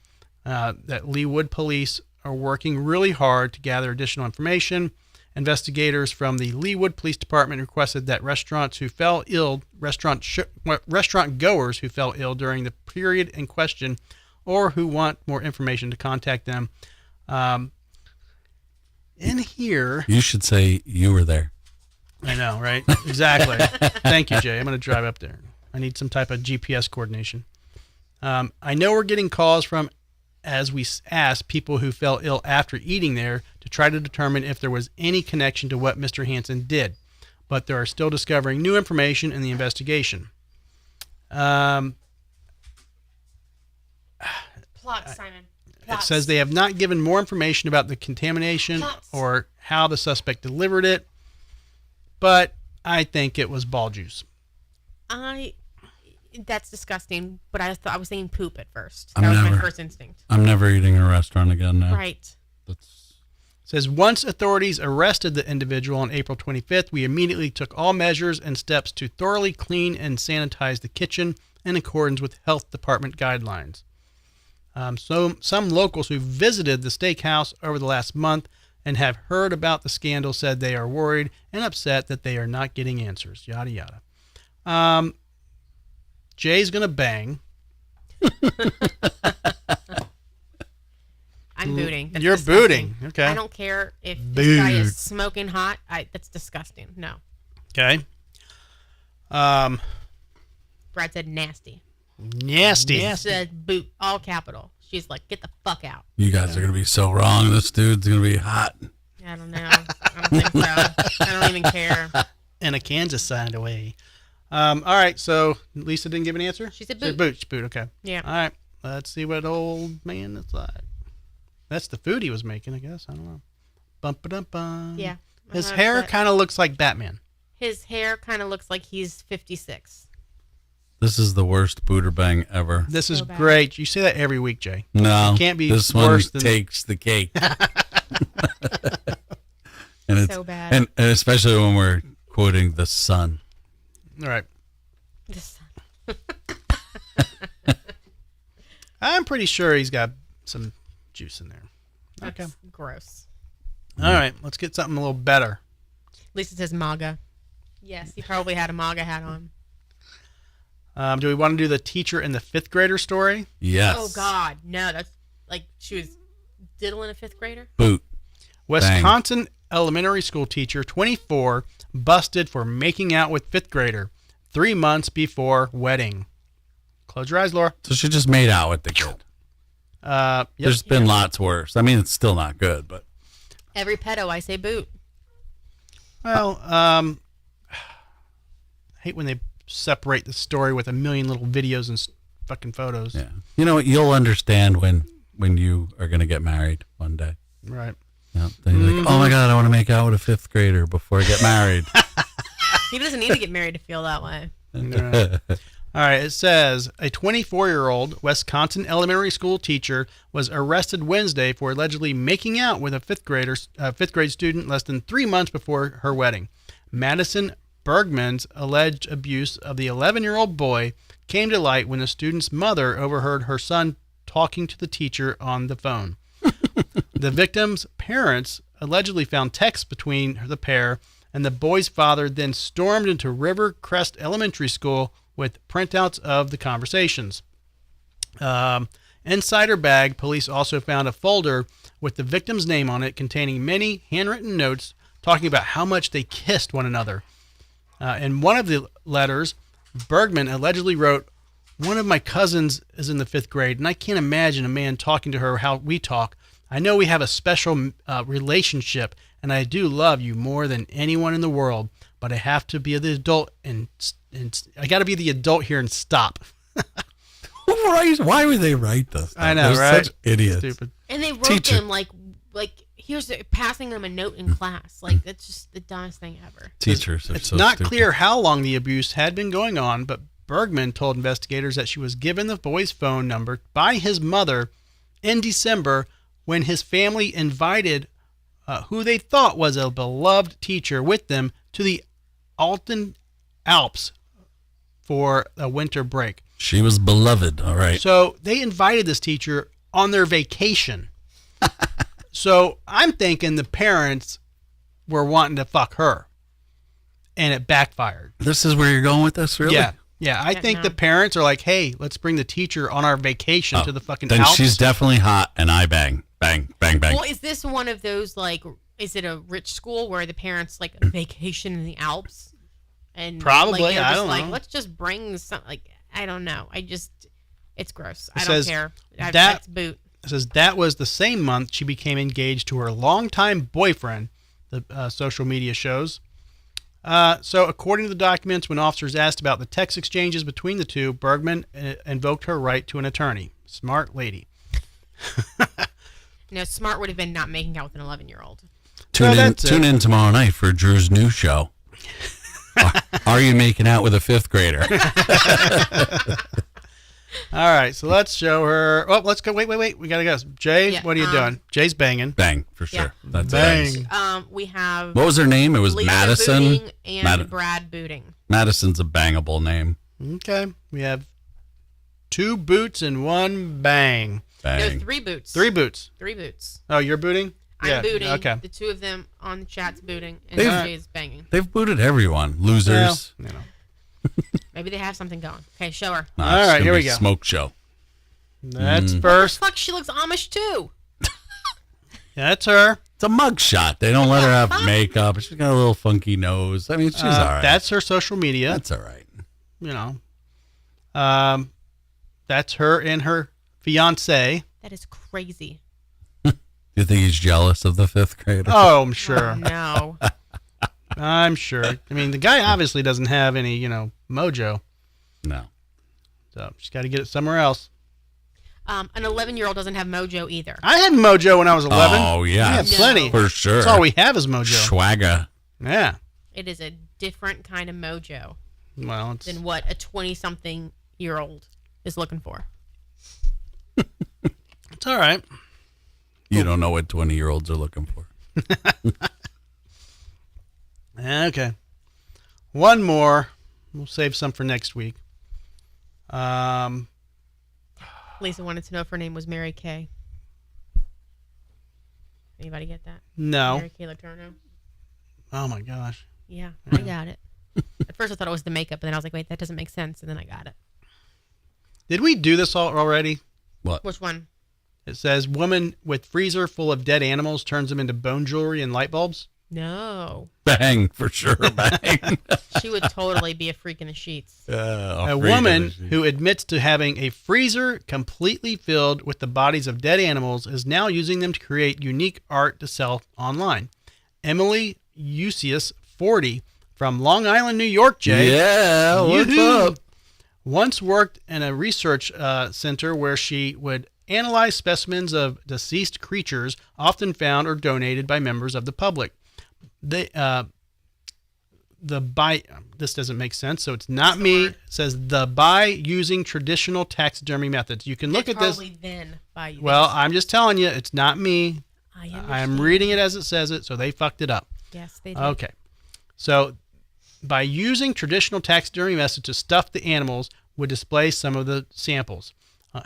that Leawood police are working really hard to gather additional information. Investigators from the Leawood Police Department requested that restaurant goers who fell ill during the period in question or who want more information to contact them. In here... You should say you were there. I know, right? Exactly. Thank you, Jay. I'm going to drive up there. I need some type of GPS coordination. I know we're getting calls from, as we asked people who fell ill after eating there to try to determine if there was any connection to what Mr. Hansen did, but they are still discovering new information in the investigation. Plot, Simon. It says they have not given more information about the contamination or how the suspect delivered it, but I think it was ball juice. That's disgusting, but I was thinking poop at first. That was my first instinct. I'm never eating in a restaurant again now. Right. It says once authorities arrested the individual on April 25th, we immediately took all measures and steps to thoroughly clean and sanitize the kitchen in accordance with health department guidelines. So some locals who visited the steakhouse over the last month and have heard about the scandal said they are worried and upset that they are not getting answers. Yada yada. Jay's gonna bang. I'm booting. That's You're disgusting. booting. Okay. I don't care if this guy is smoking hot. That's disgusting. No. Okay. Brad said nasty. Nasty. She said boot, all capital. She's like, get the fuck out. You guys are going to be so wrong. This dude's going to be hot. I don't know. I don't think so. I don't even care. And a Kansas signed away. All right, so Lisa didn't give an answer? She said boot. boot. Boot, okay. Yeah. All right, let's see what old man is like. That's the food he was making, I guess. I don't know. Bum-ba-dum-bum. Yeah. His hair kind of looks like Batman. His hair kind of looks like he's 56. This is the worst booter bang ever. This is bad. great. You say that every week, Jay. No, It can't be this worse one than takes the cake. And it's So bad. And especially when we're quoting the sun. All right. This- I'm pretty sure he's got some juice in there. That's Okay. gross. All right. Let's get something a little better. At least it says MAGA. Yes, he probably had a MAGA hat on. Do we want to do the teacher and the fifth grader story? Yes. Oh, God. No, that's like she was diddling a fifth grader. Boot. Wisconsin elementary school teacher, 24, busted for making out with fifth grader 3 months before wedding. Close your eyes, Laura. So she just made out with the kid. Yep. There's been lots worse. I mean, it's still not good, but Every pedo, I say boot. Well, I hate when they separate the story with a million little videos and fucking photos. yeah. You know what? You'll understand when you are going to get married one day. Right. Yeah. Then you're like, oh my God, I want to make out with a fifth grader before I get married. He doesn't need to get married to feel that way. Right. All right. It says a 24-year-old Wisconsin elementary school teacher was arrested Wednesday for allegedly making out with a fifth grade student less than 3 months before her wedding. Madison Bergman's alleged abuse of the 11-year-old boy came to light when the student's mother overheard her son talking to the teacher on the phone. The victim's parents allegedly found texts between the pair, and the boy's father then stormed into River Crest Elementary School with printouts of the conversations. Inside her bag, police also found a folder with the victim's name on it containing many handwritten notes talking about how much they kissed one another. In one of the letters, Bergman allegedly wrote, "One of my cousins is in the fifth grade, and I can't imagine a man talking to her how we talk. I know we have a special relationship, and I do love you more than anyone in the world, but I have to be the adult, and I got to be the adult here and stop." Why would they write this? I know, They're right? Such idiots. Stupid. And they wrote Teacher. them like here's passing them a note in class. Like that's just the dumbest thing ever. Teachers are It's so not stupid. clear how long the abuse had been going on, but Bergman told investigators that she was given the boy's phone number by his mother in December when his family invited who they thought was a beloved teacher with them to the Alton Alps for a winter break. She was beloved. All right. So they invited this teacher on their vacation. So I'm thinking the parents were wanting to fuck her, and it backfired. This is where you're going with this, really? Yeah. Yeah, I think the parents are like, hey, let's bring the teacher on our vacation to the fucking Then Alps. she's definitely hot, and I bang, bang, bang, bang. Well, is this one of those like? Is it a rich school where the parents like a vacation in the Alps? And Probably, like, they're I just don't like, know. let's just bring some. Like I don't know. It's gross. It I don't says care. that- That's boot. It says that was the same month she became engaged to her longtime boyfriend, the social media shows. So according to the documents, when officers asked about the text exchanges between the two, Bergman invoked her right to an attorney. Smart lady. No, smart would have been not making out with an 11-year-old. Tune in tomorrow night for Drew's new show. Are you making out with a fifth grader? All right, so let's show her. Oh, let's go. Wait. We gotta go. Jay, Yeah, what are you doing? Jay's banging. Bang, for sure. Yeah. That's Bang. bang. We have What was her name? It was Lisa Madison. Booting and Brad Booting. Madison's a bangable name. Okay, we have 2 boots and 1 bang. Bang. No, 3 boots. 3 boots. 3 boots. Oh, you're booting? I'm booting. Okay. The 2 of them on the chat's booting, and They've- Jay's banging. They've booted everyone. Losers. Well, you know. Maybe they have something going. Okay, show her. Nah, All it's right, gonna here be we a go. Smoke show. That's first. Fuck, she looks Amish too. That's her. It's a mug shot. They don't let her have makeup. She's got a little funky nose. I mean, she's all right. That's her social media. That's all right. You know. That's her and her fiance. That is crazy. You think he's jealous of the fifth grader? Oh, I'm sure. Oh, no. I'm sure. I mean, the guy obviously doesn't have any, mojo. No. So she's got to get it somewhere else. An 11-year-old doesn't have mojo either. I had mojo when I was 11. Oh, yeah. I had plenty. For sure. That's all we have is mojo. Swagger. Yeah. It is a different kind of mojo Well, it's than what a 20-something-year-old is looking for. it's all right. You don't know what 20-year-olds are looking for. Okay. One more. We'll save some for next week. Lisa wanted to know if her name was Mary Kay. Anybody get that? No. Mary Kay Letourneau. Oh my gosh. Yeah, I got it. At first I thought it was the makeup, but then I was like, wait, that doesn't make sense. And then I got it. Did we do this already? What? Which one? It says, woman with freezer full of dead animals turns them into bone jewelry and light bulbs. No. Bang, for sure, bang. She would totally be a freak in the sheets. A woman who admits to having a freezer completely filled with the bodies of dead animals is now using them to create unique art to sell online. Emily Eusius, 40, from Long Island, New York, Jay. Yeah, what's Yoo-hoo. up? Once worked in a research center where she would analyze specimens of deceased creatures often found or donated by members of the public. This doesn't make sense, so it's not me. It says by using traditional taxidermy methods. You can look at this. Probably then by Well, I'm just telling you, it's not me. I am reading it as it says it, so they fucked it up. Yes, they did. Okay. So by using traditional taxidermy methods to stuff the animals would display some of the samples.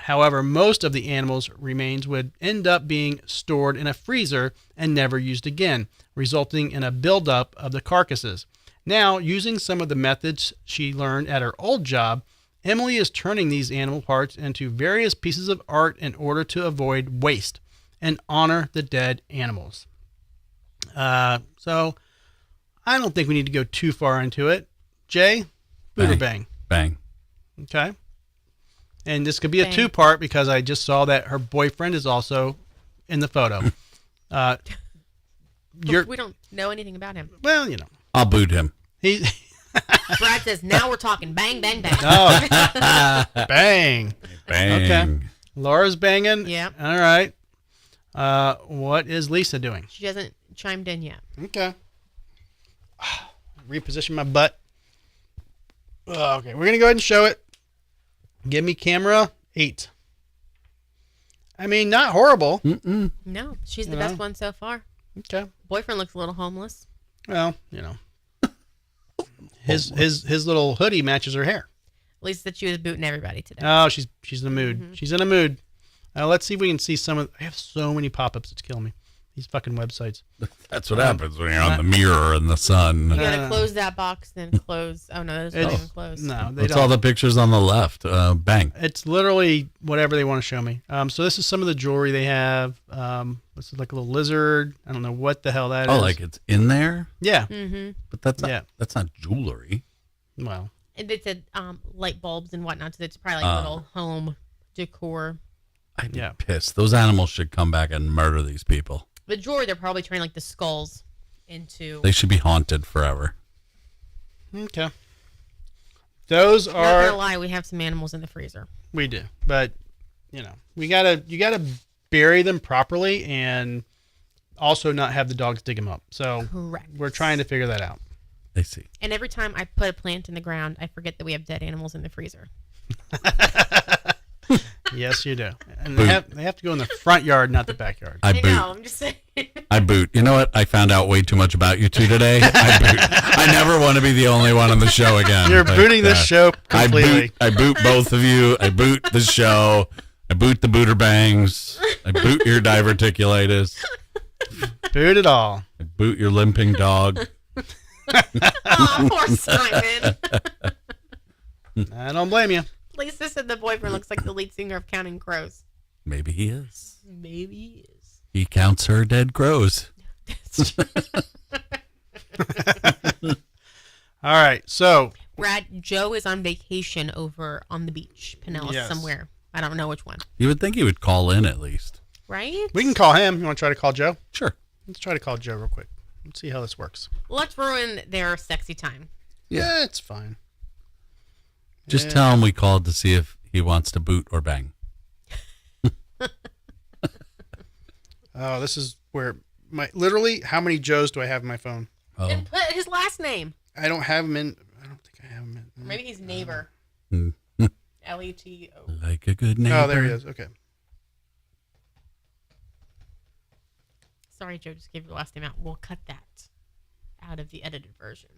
However, most of the animals' remains would end up being stored in a freezer and never used again, resulting in a buildup of the carcasses. Now, using some of the methods she learned at her old job, Emily is turning these animal parts into various pieces of art in order to avoid waste and honor the dead animals. So, I don't think we need to go too far into it. Jay, boot or bang? Bang. Okay. And this could be Bang. a two-part because I just saw that her boyfriend is also in the photo. We don't know anything about him. Well, you know. I'll boot him. Brad says, now we're talking bang, bang, bang. Oh, bang. Bang. Okay. Laura's banging. Yeah. All right. What is Lisa doing? She hasn't chimed in yet. Okay. Reposition my butt. Okay, we're going to go ahead and show it. Give me camera 8. I mean, not horrible. Mm-mm. No, she's the best one so far. Okay. Boyfriend looks a little homeless. Well, you know. His little hoodie matches her hair. Lisa said she was booting everybody today. Oh, she's in the mood. Mm-hmm. She's in a mood. Let's see if we can see some of. I have so many pop-ups. It's killing me. These fucking websites. That's what happens when you're on the mirror in the sun. You gotta close that box, then close. Oh no, those don't even close. No, they That's don't. all the pictures on the left. Bang. It's literally whatever they want to show me. So this is some of the jewelry they have. This is like a little lizard. I don't know what the hell that is. Oh, like it's in there? Yeah. Mm-hmm. But that's not jewelry. Well. And they said light bulbs and whatnot. So it's probably like little home decor. I'd be pissed. Those animals should come back and murder these people. The jewelry, they're probably turning like the skulls into. They should be haunted forever. Okay. Those Not are. gonna lie, we have some animals in the freezer. We do, but you know, you gotta bury them properly and also not have the dogs dig them up. So Correct. We're trying to figure that out. I see. And every time I put a plant in the ground, I forget that we have dead animals in the freezer. Yes, you do. And they have to go in the front yard, not the backyard. I boot. know. I'm just saying. I boot. You know what? I found out way too much about you two today. I boot. I never want to be the only one on the show again. You're booting this show completely. I boot both of you. I boot the show. I boot the booter bangs. I boot your diverticulitis. Boot it all. I boot your limping dog. Oh, poor Simon. I don't blame you. Lisa said the boyfriend looks like the lead singer of Counting Crows. Maybe he is. Maybe he is. He counts her dead crows. All right, so Brad, Joe is on vacation over on the beach, Pinellas Yes. somewhere. I don't know which one. You would think he would call in at least. Right? we can call him. You want to try to call Joe? Sure. Let's try to call Joe real quick. Let's see how this works. Let's ruin their sexy time. Yeah, it's fine. Just tell him we called to see if he wants to boot or bang. Oh, this is where literally how many Joes do I have in my phone? Oh. And put his last name. I don't have him in. I don't think I have him in. Maybe he's neighbor. Mm-hmm. Leto. Like a good neighbor. Oh, there he is. Okay. Sorry, Joe, just gave your last name out. We'll cut that out of the edited version.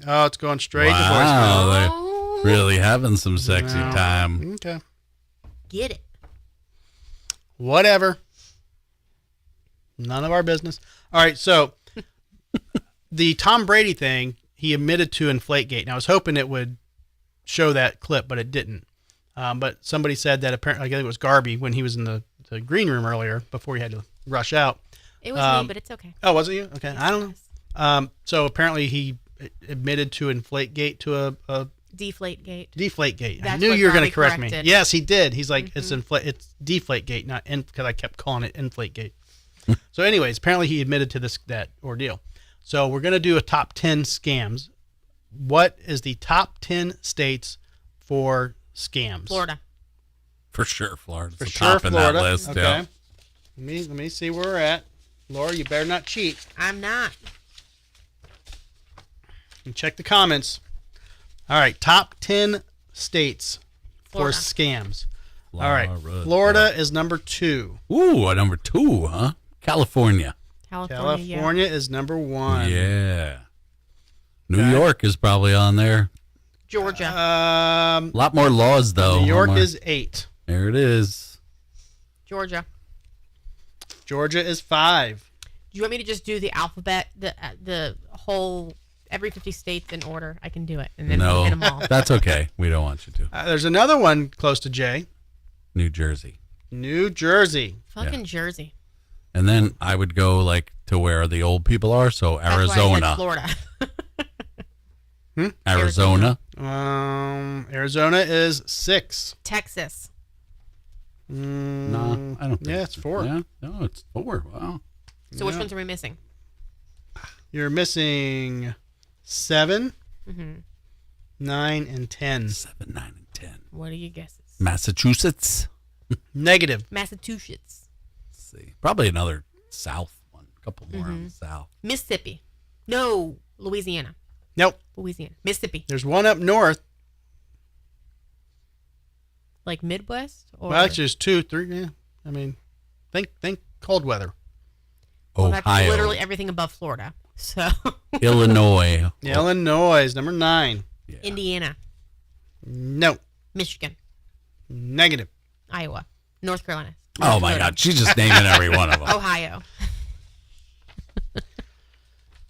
Oh, it's going straight to Wow, voicemail. they're really having some sexy time. Okay. Get it. Whatever. None of our business. All right, so the Tom Brady thing, he admitted to Inflategate. Now, I was hoping it would show that clip, but it didn't. But somebody said that apparently, I guess it was Garby when he was in the green room earlier before he had to rush out. It was me, but it's okay. Oh, was it you? Okay, Yes, I don't know. So apparently he admitted to Inflategate to a Deflategate. I That's knew what you were going to Garby correct me. corrected. Yes, he did. He's like, it's Deflategate, not because I kept calling it Inflategate. So, anyways, apparently he admitted to that ordeal. So we're going to do a top 10 scams. What is the top 10 states for scams? Florida. For sure, Florida's For the sure, top in Florida. that list. Okay. Yeah. Let me see where we're at. Laura, you better not cheat. I'm not. And check the comments. All right, top 10 states Florida. for scams. All right, Florida. Florida is number 2. Ooh, a number 2, huh? California. California is number 1. Yeah. New Okay. York is probably on there. Georgia. A lot more laws, though. New York Omar. is 8. There it is. Georgia. Georgia is 5. Do you want me to just do the alphabet, the whole, every 50 states in order? I can do it. And then we'll No, hit them all. that's okay. We don't want you to. There's another one close to Jay. New Jersey. New Jersey. Fucking Jersey. And then I would go like to where the old people are, so That's why I said Arizona. Florida. Arizona. Arizona is 6. Texas. No, I don't think Yeah, it's 4. Yeah, no, it's 4. Wow. So which ones are we missing? You're missing 7, Mm-hmm. 9, and 10. 7, 9, and 10. What are your guesses? Massachusetts. Negative. Massachusetts. Let's see. Probably another south one. A couple more on the south. Mississippi. No, Louisiana. Nope. Louisiana. Mississippi. There's one up north. Like Midwest? Or Well, actually, there's 2, 3. Yeah. I mean, think cold weather. well, that's Ohio. literally everything above Florida. So Illinois. Illinois is number 9. Yeah. Indiana. No. Michigan. Negative. Iowa. North Carolina. Oh North my Dakota. God, she's just naming every one of them. Ohio.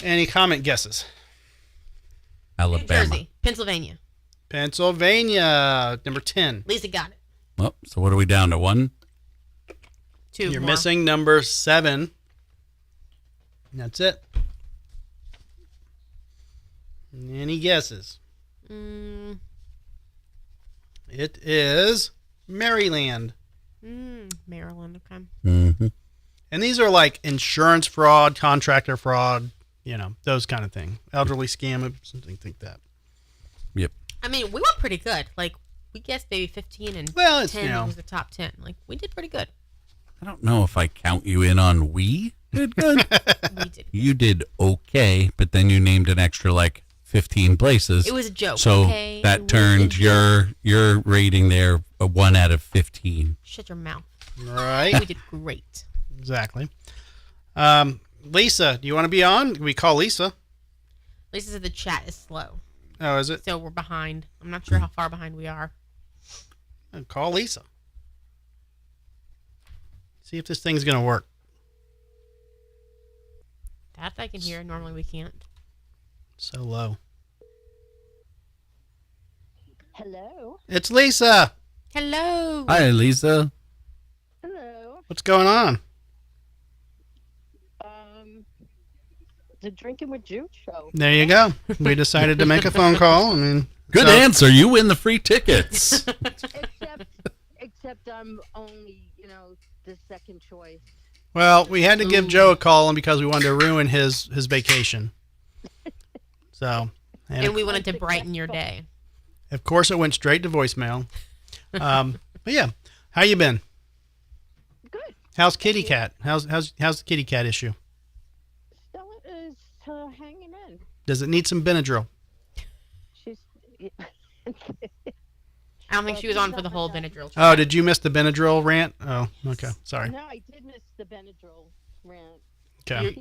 Any comment guesses? Alabama. Jersey. Pennsylvania. Pennsylvania, number 10. Lisa got it. Oh, so what are we down to? 1? 2 You're more. missing number 7. That's it. Any guesses? It is Maryland. Maryland. Okay. Mm-hmm. And these are like insurance fraud, contractor fraud, those kind of thing. Elderly scam, something like that. Yep. I mean, we went pretty good. Like, we guessed maybe 15 and Well, it's, 10 was the top 10. Like, we did pretty good. I don't know if I count you in on we did good. We did. You did okay, but then you named an extra like 15 places. It was a joke. So okay? It that was turned a your rating there a 1 out of 15. Shut your mouth. Right. We did great. Exactly. Lisa, do you want to be on? We call Lisa. Lisa said the chat is slow. Oh, is it? So we're behind. I'm not sure how far behind we are. Call Lisa. See if this thing's going to work. That I can hear. Normally we can't. So low. Hello. It's Lisa. Hello. Hi, Lisa. Hello. What's going on? The Drinking with Jude show. There you go. We decided to make a phone call. I mean, Good answer. You win the free tickets. Except I'm only, the second choice. Well, we had to give Joe a call because we wanted to ruin his vacation. So, And we wanted to brighten your day. of course, it went straight to voicemail. But yeah, how you been? Good. How's Kitty Cat? How's the Kitty Cat issue? Stella is hanging in. Does it need some Benadryl? She's. I don't think she was on for the whole Benadryl. Oh, did you miss the Benadryl rant? Oh, okay. Sorry. No, I did miss the Benadryl rant. Okay.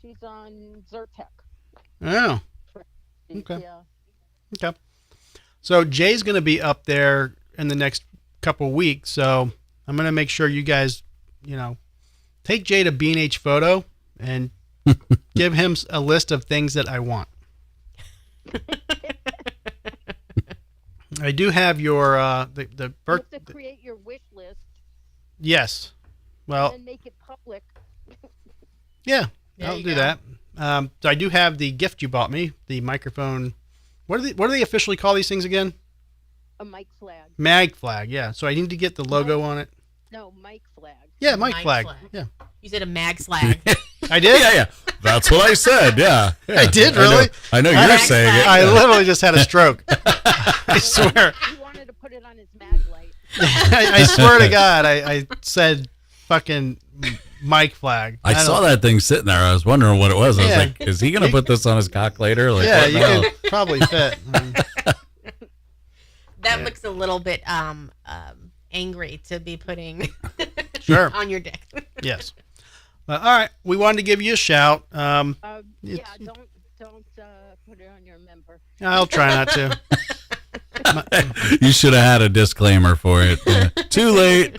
She's on Zyrtec. Oh. Okay. Yeah. Okay. So Jay's going to be up there in the next couple weeks. So I'm going to make sure you guys, take Jay to B&H Photo and give him a list of things that I want. I do have your the You have to create your wish list. Yes. Well. And then make it public. Yeah, I'll do that. So I do have the gift you bought me, the microphone. What do they officially call these things again? A mic flag. Mag flag, yeah. So I need to get the logo on it. No, mic flag. Yeah, mic flag. Yeah. You said a mag flag. I did? Yeah. That's what I said. Yeah. I did, really? I know you're saying it. I literally just had a stroke. I swear. He wanted to put it on his mag light. I swear to God, I said fucking mic flag. I saw that thing sitting there. I was wondering what it was. I was like, is he going to put this on his cock later? Like, yeah, what? you No. could probably fit. That looks a little bit angry to be putting Sure. on your dick. Yes. All right. We wanted to give you a shout. Yeah, don't put it on your member. I'll try not to. You should have had a disclaimer for it. Yeah. Too late.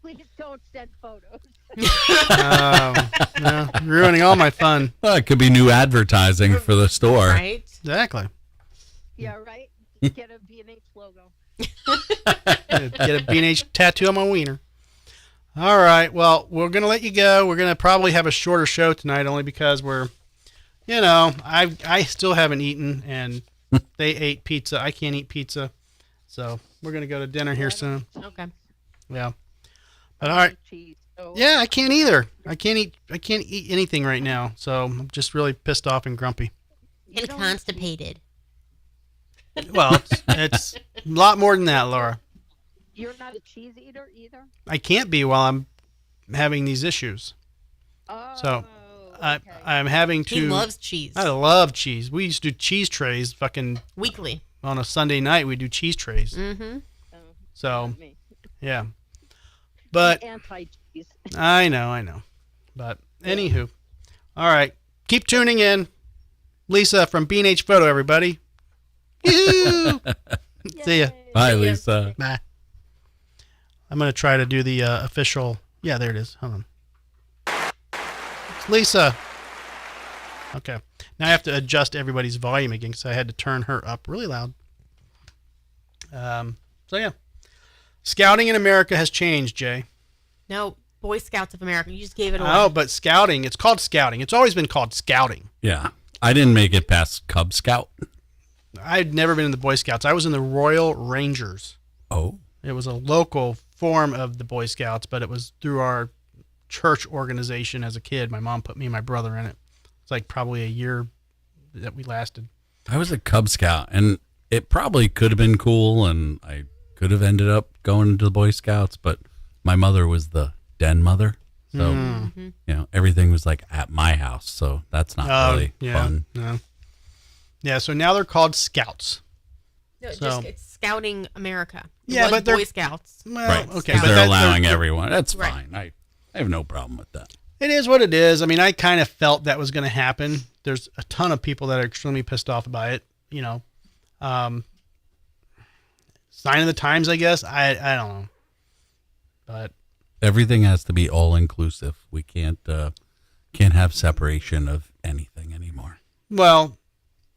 Please don't send photos. No, ruining all my fun. Well, it could be new advertising for the store. Right? Exactly. Yeah, right? Get a B&H logo. Get a B&H tattoo on my wiener. All right. Well, we're going to let you go. We're going to probably have a shorter show tonight only because we're, I still haven't eaten and they ate pizza. I can't eat pizza. So we're going to go to dinner here soon. Okay. Yeah. But all right. Yeah, I can't either. I can't eat anything right now. So I'm just really pissed off and grumpy. And constipated. Well, it's a lot more than that, Laura. You're not a cheese eater either? I can't be while I'm having these issues. Oh, so I'm having to. He loves cheese. I love cheese. We used to do cheese trays fucking weekly. On a Sunday night, we do cheese trays. Mm-hmm. So, yeah. But anti-cheese. I know. But anywho, all right. Keep tuning in. Lisa from B&H Photo, everybody. See ya. Bye, Lisa. Bye. I'm going to try to do the official. Yeah, there it is. Hold on. It's Lisa. Okay. Now I have to adjust everybody's volume again because I had to turn her up really loud. So, yeah. Scouting in America has changed, Jay. No, Boy Scouts of America. You just gave it away. Oh, but scouting. It's called scouting. It's always been called scouting. Yeah. I didn't make it past Cub Scout. I'd never been in the Boy Scouts. I was in the Royal Rangers. Oh. It was a local form of the Boy Scouts, but it was through our church organization as a kid. My mom put me and my brother in it. It's like probably a year that we lasted. I was a Cub Scout, and it probably could have been cool, and I could have ended up going to the Boy Scouts, but my mother was the den mother. So, everything was like at my house. So that's not really fun. No. Yeah, so now they're called Scouts. No, it's Scouting America. Yeah, but they're Boy Scouts. Well, right. Okay, but they're allowing they're, everyone. That's right. fine. I have no problem with that. It is what it is. I mean, I kind of felt that was going to happen. There's a ton of people that are extremely pissed off about it. Sign of the times, I guess. I don't know. But everything has to be all inclusive. We can't have separation of anything anymore. Well,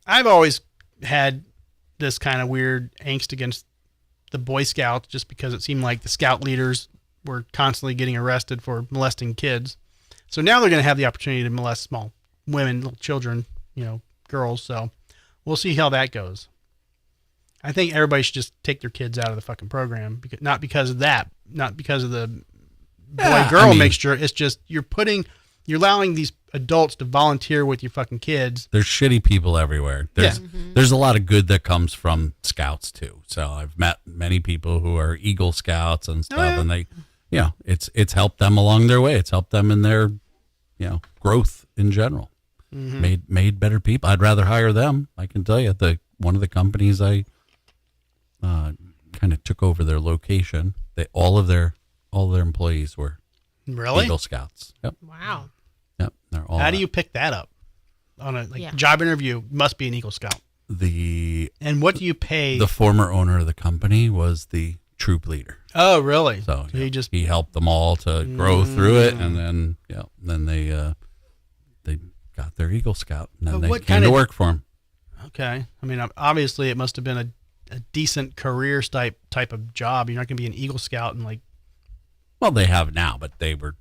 I've always had this kind of weird angst against the Boy Scouts just because it seemed like the scout leaders were constantly getting arrested for molesting kids. So now they're going to have the opportunity to molest small women, little children, girls. So we'll see how that goes. I think everybody should just take their kids out of the fucking program, not because of that, not because of the boy-girl mixture. It's just you're allowing these adults to volunteer with your fucking kids. There's shitty people everywhere. There's a lot of good that comes from Scouts too. So I've met many people who are Eagle Scouts and stuff, and they, it's helped them along their way. It's helped them in their, growth in general. Mm-hmm. Made better people. I'd rather hire them. I can tell you, one of the companies I kind of took over their location. All of their employees were Really? Eagle Scouts. Yep. Wow. Yep. They're all How do you pick that up? On a job interview, must be an Eagle Scout. And what do you pay? The former owner of the company was the troop leader. Oh, really? So he helped them all to grow through it, and then they got their Eagle Scout, and then they came to work for him. Okay, I mean, obviously, it must have been a decent career type of job. You're not going to be an Eagle Scout and Well, they have now, but they were.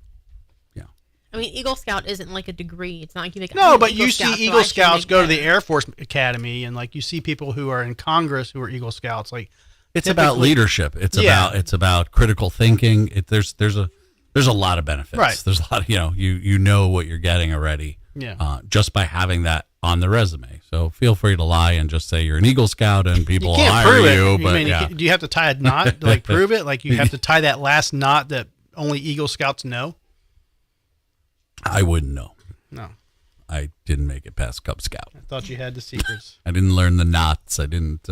I mean, Eagle Scout isn't like a degree. It's not like you make. No, but you see Eagle Scouts go to the Air Force Academy, and you see people who are in Congress who are Eagle Scouts. It's about leadership. It's about critical thinking. There's a lot of benefits. Right. There's a lot of you know what you're getting already. Yeah. Just by having that on the resume. So feel free to lie and just say you're an Eagle Scout and people will hire you. But do you have to tie a knot to prove it? You have to tie that last knot that only Eagle Scouts know. I wouldn't know. No. I didn't make it past Cub Scout. I thought you had the secrets. I didn't learn the knots. I didn't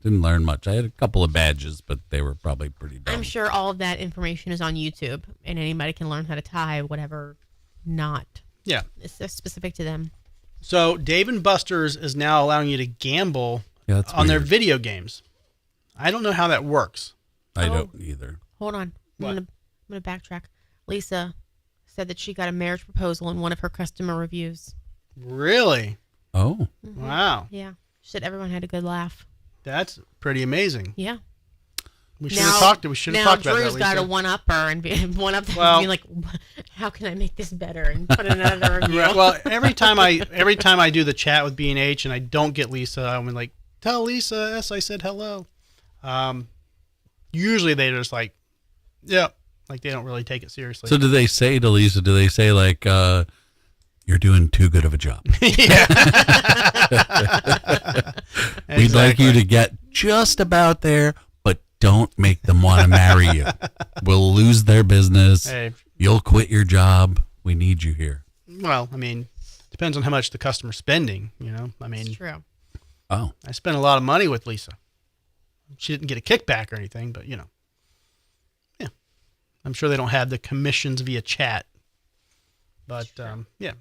learn much. I had a couple of badges, but they were probably pretty dumb. I'm sure all of that information is on YouTube, and anybody can learn how to tie whatever knot. Yeah. It's specific to them. So Dave & Buster's is now allowing you to gamble that's on their weird. video games. I don't know how that works. I don't either. Hold on. What? I'm gonna backtrack. Lisa said that she got a marriage proposal in one of her customer reviews. Really? Oh. Mm-hmm. Wow. Yeah. She said everyone had a good laugh. That's pretty amazing. Yeah. We should have talked about that. Now Drew's got to one-up her and be like, how can I make this better and put another review. Well, every time I do the chat with B&H and I don't get Lisa, I'm like, tell Lisa S I said hello. Usually they just yeah, they don't really take it seriously. So do they say to Lisa? Do they say you're doing too good of a job? Yeah. We'd like you to get just about there, but don't make them want to marry you. We'll lose their business. Hey. You'll quit your job. We need you here. Well, I mean, depends on how much the customer's spending, I mean. It's true. Oh. I spent a lot of money with Lisa. She didn't get a kickback or anything, but, yeah. I'm sure they don't have the commissions via chat. But, yeah.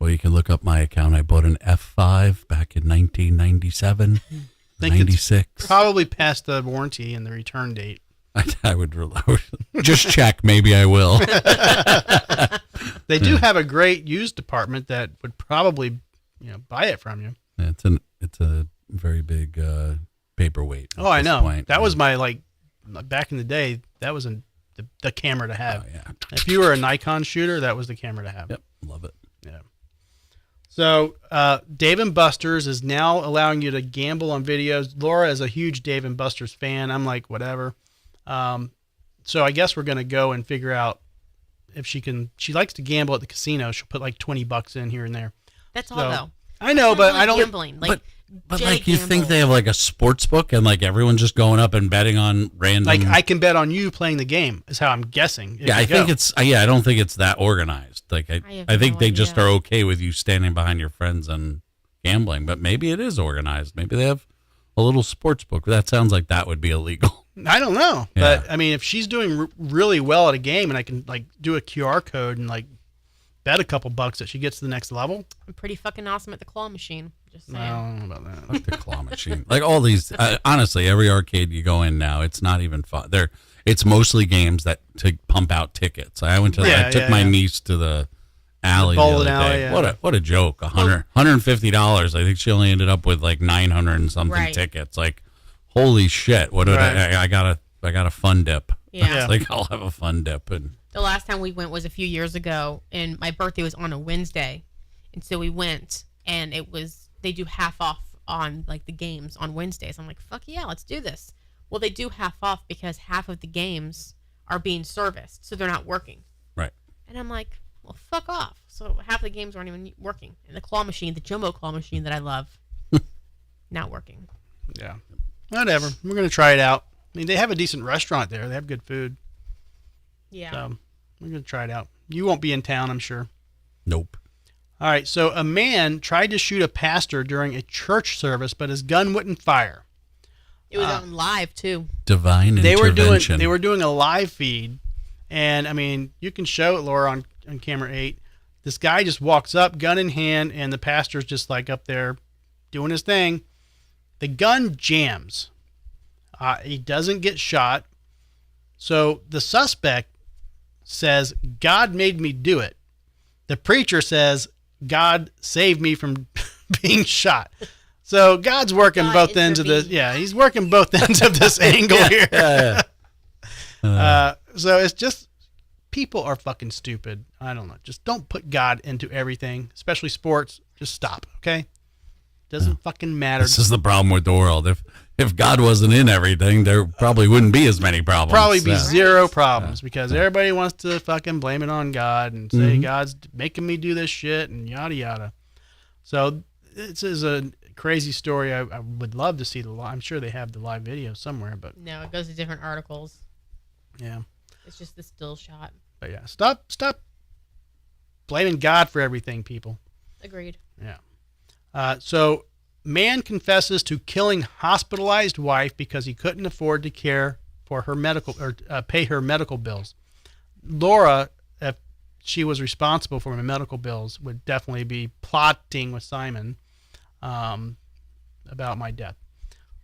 Well, you can look up my account. I bought an F5 back in 1997, 96. It's probably past the warranty and the return date. I would just check. Maybe I will. They do have a great used department that would probably, buy it from you. Yeah, it's a very big paperweight. Oh, I know. Point. That was my back in the day. That was the camera to have. Oh, yeah. If you were a Nikon shooter, that was the camera to have. Yep, love it. Yeah. So Dave & Buster's is now allowing you to gamble on videos. Laura is a huge Dave & Buster's fan. I'm like, whatever. So I guess we're going to go and figure out if she can. She likes to gamble at the casino. She'll put $20 in here and there. That's all though. I know, but I don't. Gambling. But you think they have a sports book and everyone's just going up and betting on random. I can bet on you playing the game is how I'm guessing. Yeah, I think it's. I don't think it's that organized. I think they just are okay with you standing behind your friends and gambling. But maybe it is organized. Maybe they have a little sports book. That sounds like that would be illegal. I don't know, Yeah. but I mean, if she's doing really well at a game and I can do a QR code and bet a couple bucks that she gets to the next level. I'm pretty fucking awesome at the claw machine. Just saying. I don't know about that. Like the claw machine. All these, honestly, every arcade you go in now, it's not even fun. It's mostly games that to pump out tickets. I took my niece to the alley the other day. Yeah. What a joke. $150. I think she only ended up with 900 and something tickets. Holy shit. What did I got a fun dip. Yeah. It's I'll have a fun dip. And the last time we went was a few years ago, and my birthday was on a Wednesday, and so we went, and they do half off on the games on Wednesdays. I'm like, fuck yeah, let's do this. Well, they do half off because half of the games are being serviced, so they're not working. Right. And I'm like, well, fuck off. So half the games aren't even working. And the claw machine, the jumbo claw machine that I love, not working. Yeah. Whatever. We're going to try it out. I mean, they have a decent restaurant there. They have good food. Yeah. So we're going to try it out. You won't be in town, I'm sure. Nope. All right. So a man tried to shoot a pastor during a church service, but his gun wouldn't fire. It was on live too. Divine intervention. They were doing a live feed, And I mean, you can show it, Laura, on camera 8. This guy just walks up, gun in hand, and the pastor's just like up there doing his thing. The gun jams. He doesn't get shot. So the suspect says, God made me do it. The preacher says, God saved me from being shot. So God's working both ends of this. Yeah, he's working both ends of this angle here. So it's just, people are fucking stupid. I don't know. Just don't put God into everything, especially sports. Just stop, okay? Doesn't fucking matter. This is the problem with the world. If God wasn't in everything, there probably wouldn't be as many problems. Probably be zero problems because everybody wants to fucking blame it on God and say God's making me do this shit and yada yada. So this is a crazy story. I would love to see the live. I'm sure they have the live video somewhere, but no, it goes to different articles. Yeah. It's just the still shot. But yeah, stop blaming God for everything, people. Agreed. Yeah. So man confesses to killing hospitalized wife because he couldn't afford to care for her medical or pay her medical bills. Laura, if she was responsible for my medical bills, would definitely be plotting with Simon about my death.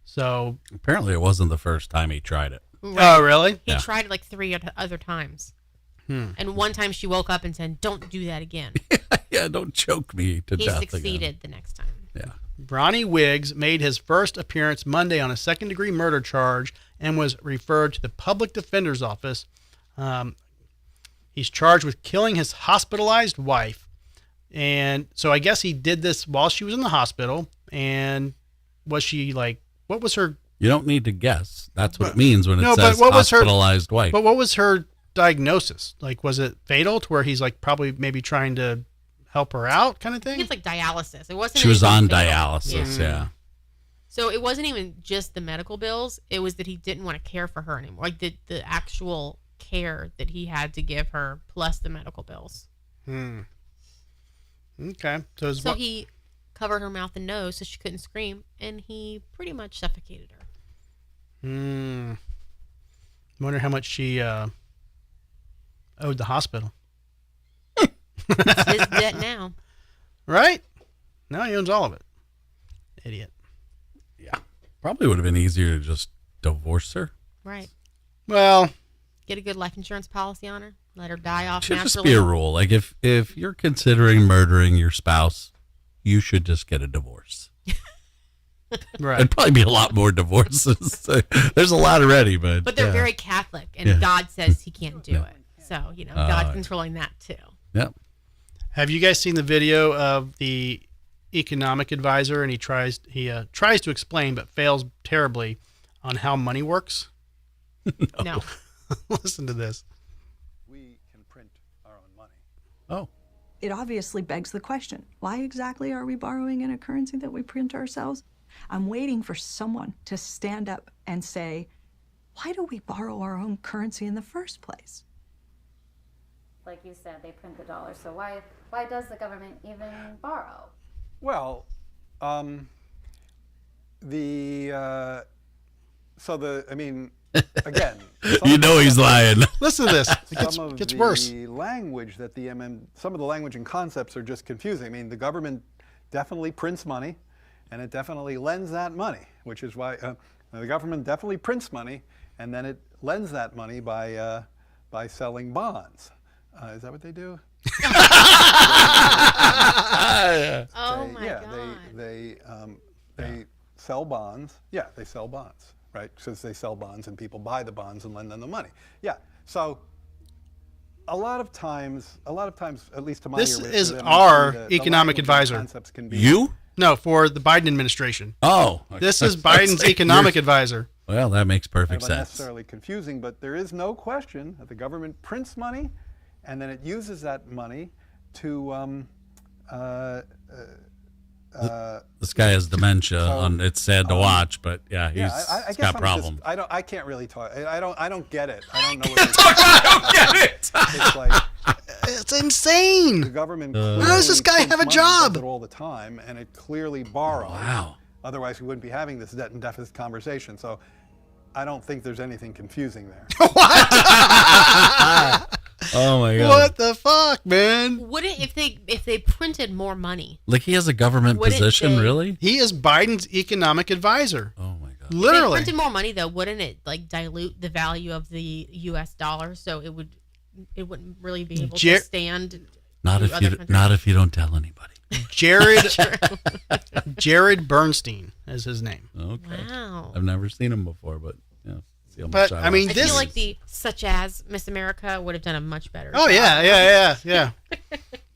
So apparently it wasn't the first time he tried it. Right. Oh, really? He tried it like 3 other times. And one time she woke up and said, don't do that again. Yeah, don't choke me to death. He succeeded the next time. Yeah. Ronnie Wiggs made his first appearance Monday on a second-degree murder charge and was referred to the public defender's office. He's charged with killing his hospitalized wife. And so I guess he did this while she was in the hospital. And was she like, what was her... You don't need to guess. That's what it means when it says hospitalized wife. But what was her diagnosis? Like, was it fatal to where he's like probably maybe trying to help her out kind of thing? It's like dialysis. It wasn't. She was on fatal. dialysis, yeah. So it wasn't even just the medical bills. It was that he didn't want to care for her anymore. Like the actual care that he had to give her plus the medical bills. Okay. So he covered her mouth and nose so she couldn't scream, and he pretty much suffocated her. Wonder how much she owed the hospital. It's his debt now. Right? Now he owns all of it. Idiot. Yeah. Probably would have been easier to just divorce her. Right. Well, get a good life insurance policy on her. Let her die off should naturally. Just be a rule. Like if you're considering murdering your spouse, you should just get a divorce. Right. There'd probably be a lot more divorces. There's a lot already, but they're very Catholic, and God says he can't do it. So, God's controlling that too. Yep. Have you guys seen the video of the economic advisor, and he tries to explain but fails terribly on how money works? No. Listen to this. We can print our own money. Oh. It obviously begs the question, why exactly are we borrowing in a currency that we print ourselves? I'm waiting for someone to stand up and say, why do we borrow our own currency in the first place? Like you said, they print the dollar. So why does the government even borrow? Well, again, you know he's lying. Listen to this. It gets worse. The language that some of the language and concepts are just confusing. I mean, the government definitely prints money, and it definitely lends that money, which is why the government definitely prints money, and then it lends that money by selling bonds. Is that what they do? Oh my God. They sell bonds. Yeah, they sell bonds, right? Because they sell bonds and people buy the bonds and lend them the money. Yeah. So a lot of times, at least to my ear, this is our economic advisor. You? No, for the Biden administration. Oh. This is Biden's economic advisor. Well, that makes perfect sense. Not necessarily confusing, but there is no question that the government prints money, and then it uses that money to. This guy has dementia, and it's sad to watch, but yeah, he's got problems. I can't really talk. I don't get it. I don't know what I don't get it. It's like it's insane. The government. How does this guy have a job? All the time, and it clearly borrows. Wow. Otherwise, we wouldn't be having this debt and deficit conversation. So, I don't think there's anything confusing there. Oh my God! What the fuck, man? Wouldn't if they printed more money? Like he has a government Wouldn't position, they- really? He is Biden's economic advisor. Oh my God! If they Literally. printed more money though, wouldn't it like dilute the value of the U.S. dollar? So it wouldn't really be able to stand. Not to if other you countries. not if you don't tell anybody. Jared Bernstein is his name. Okay. Wow. I've never seen him before, but yeah. See how But, much I mean, I this- feel like the such as Miss America would have done a much better. Oh job. yeah.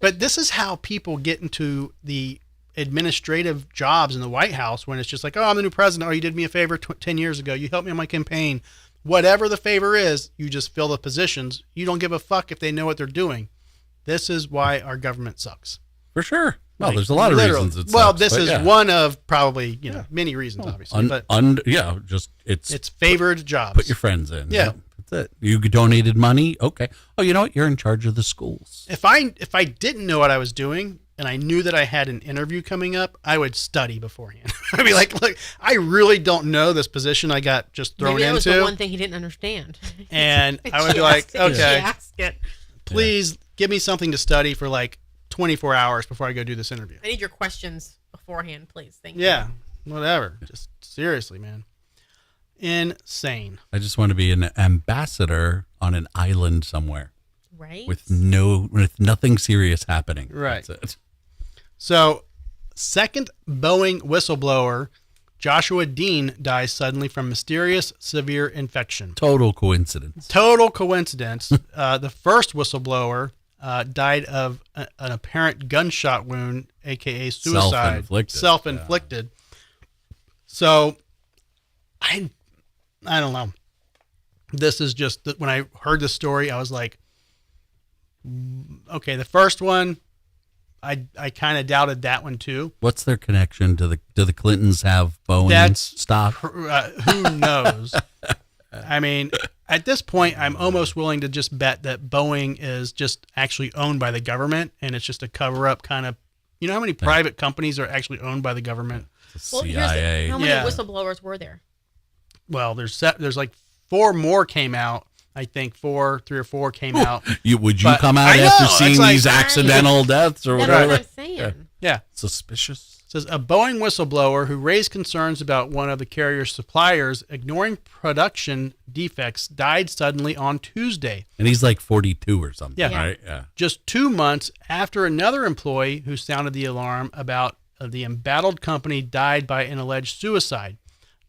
But this is how people get into the administrative jobs in the White House when it's just like, oh, I'm the new president. Oh, you did me a favor 10 years ago. You helped me on my campaign. Whatever the favor is, you just fill the positions. You don't give a fuck if they know what they're doing. This is why our government sucks. For sure. Well, Like, there's a lot of literally. reasons. Well, sucks, this but is yeah. one of probably many reasons, obviously. but Just it's favored jobs. Put your friends in. Yeah. Yep, that's it. You donated money. Okay. Oh, you know what? You're in charge of the schools. If I didn't know what I was doing and I knew that I had an interview coming up, I would study beforehand. I'd be like, look, I really don't know this position I got just thrown Maybe that was into. the one thing he didn't understand. And I would be like, okay, please give me something to study for like 24 hours before I go do this interview. I need your questions beforehand, please. Thank you. Yeah, whatever. Just seriously, man. Insane. I just want to be an ambassador on an island somewhere. Right. With nothing serious happening. Right. That's it. So, second Boeing whistleblower, Joshua Dean, dies suddenly from mysterious severe infection. Total coincidence. Total coincidence. The first whistleblower died of an apparent gunshot wound, aka suicide. Self-inflicted. So, I don't know. This is just when I heard the story, I was like, okay, the first one, I kind of doubted that one too. What's their connection to do the Clintons have Boeing stock? Who knows? I mean, at this point, I'm almost willing to just bet that Boeing is just actually owned by the government, and it's just a cover-up kind of. You know how many private companies are actually owned by the government? Well, CIA. How many whistleblowers were there? Well, there's like 4 more came out. I think 3 or 4 came out. Would you But come out I know, after it's seeing like- these accidental deaths or That's whatever? what I'm saying. Yeah. Suspicious. It says a Boeing whistleblower who raised concerns about one of the carrier's suppliers ignoring production defects died suddenly on Tuesday. And he's like 42 or something, Yeah. right? Yeah. Just 2 months after another employee who sounded the alarm about the embattled company died by an alleged suicide.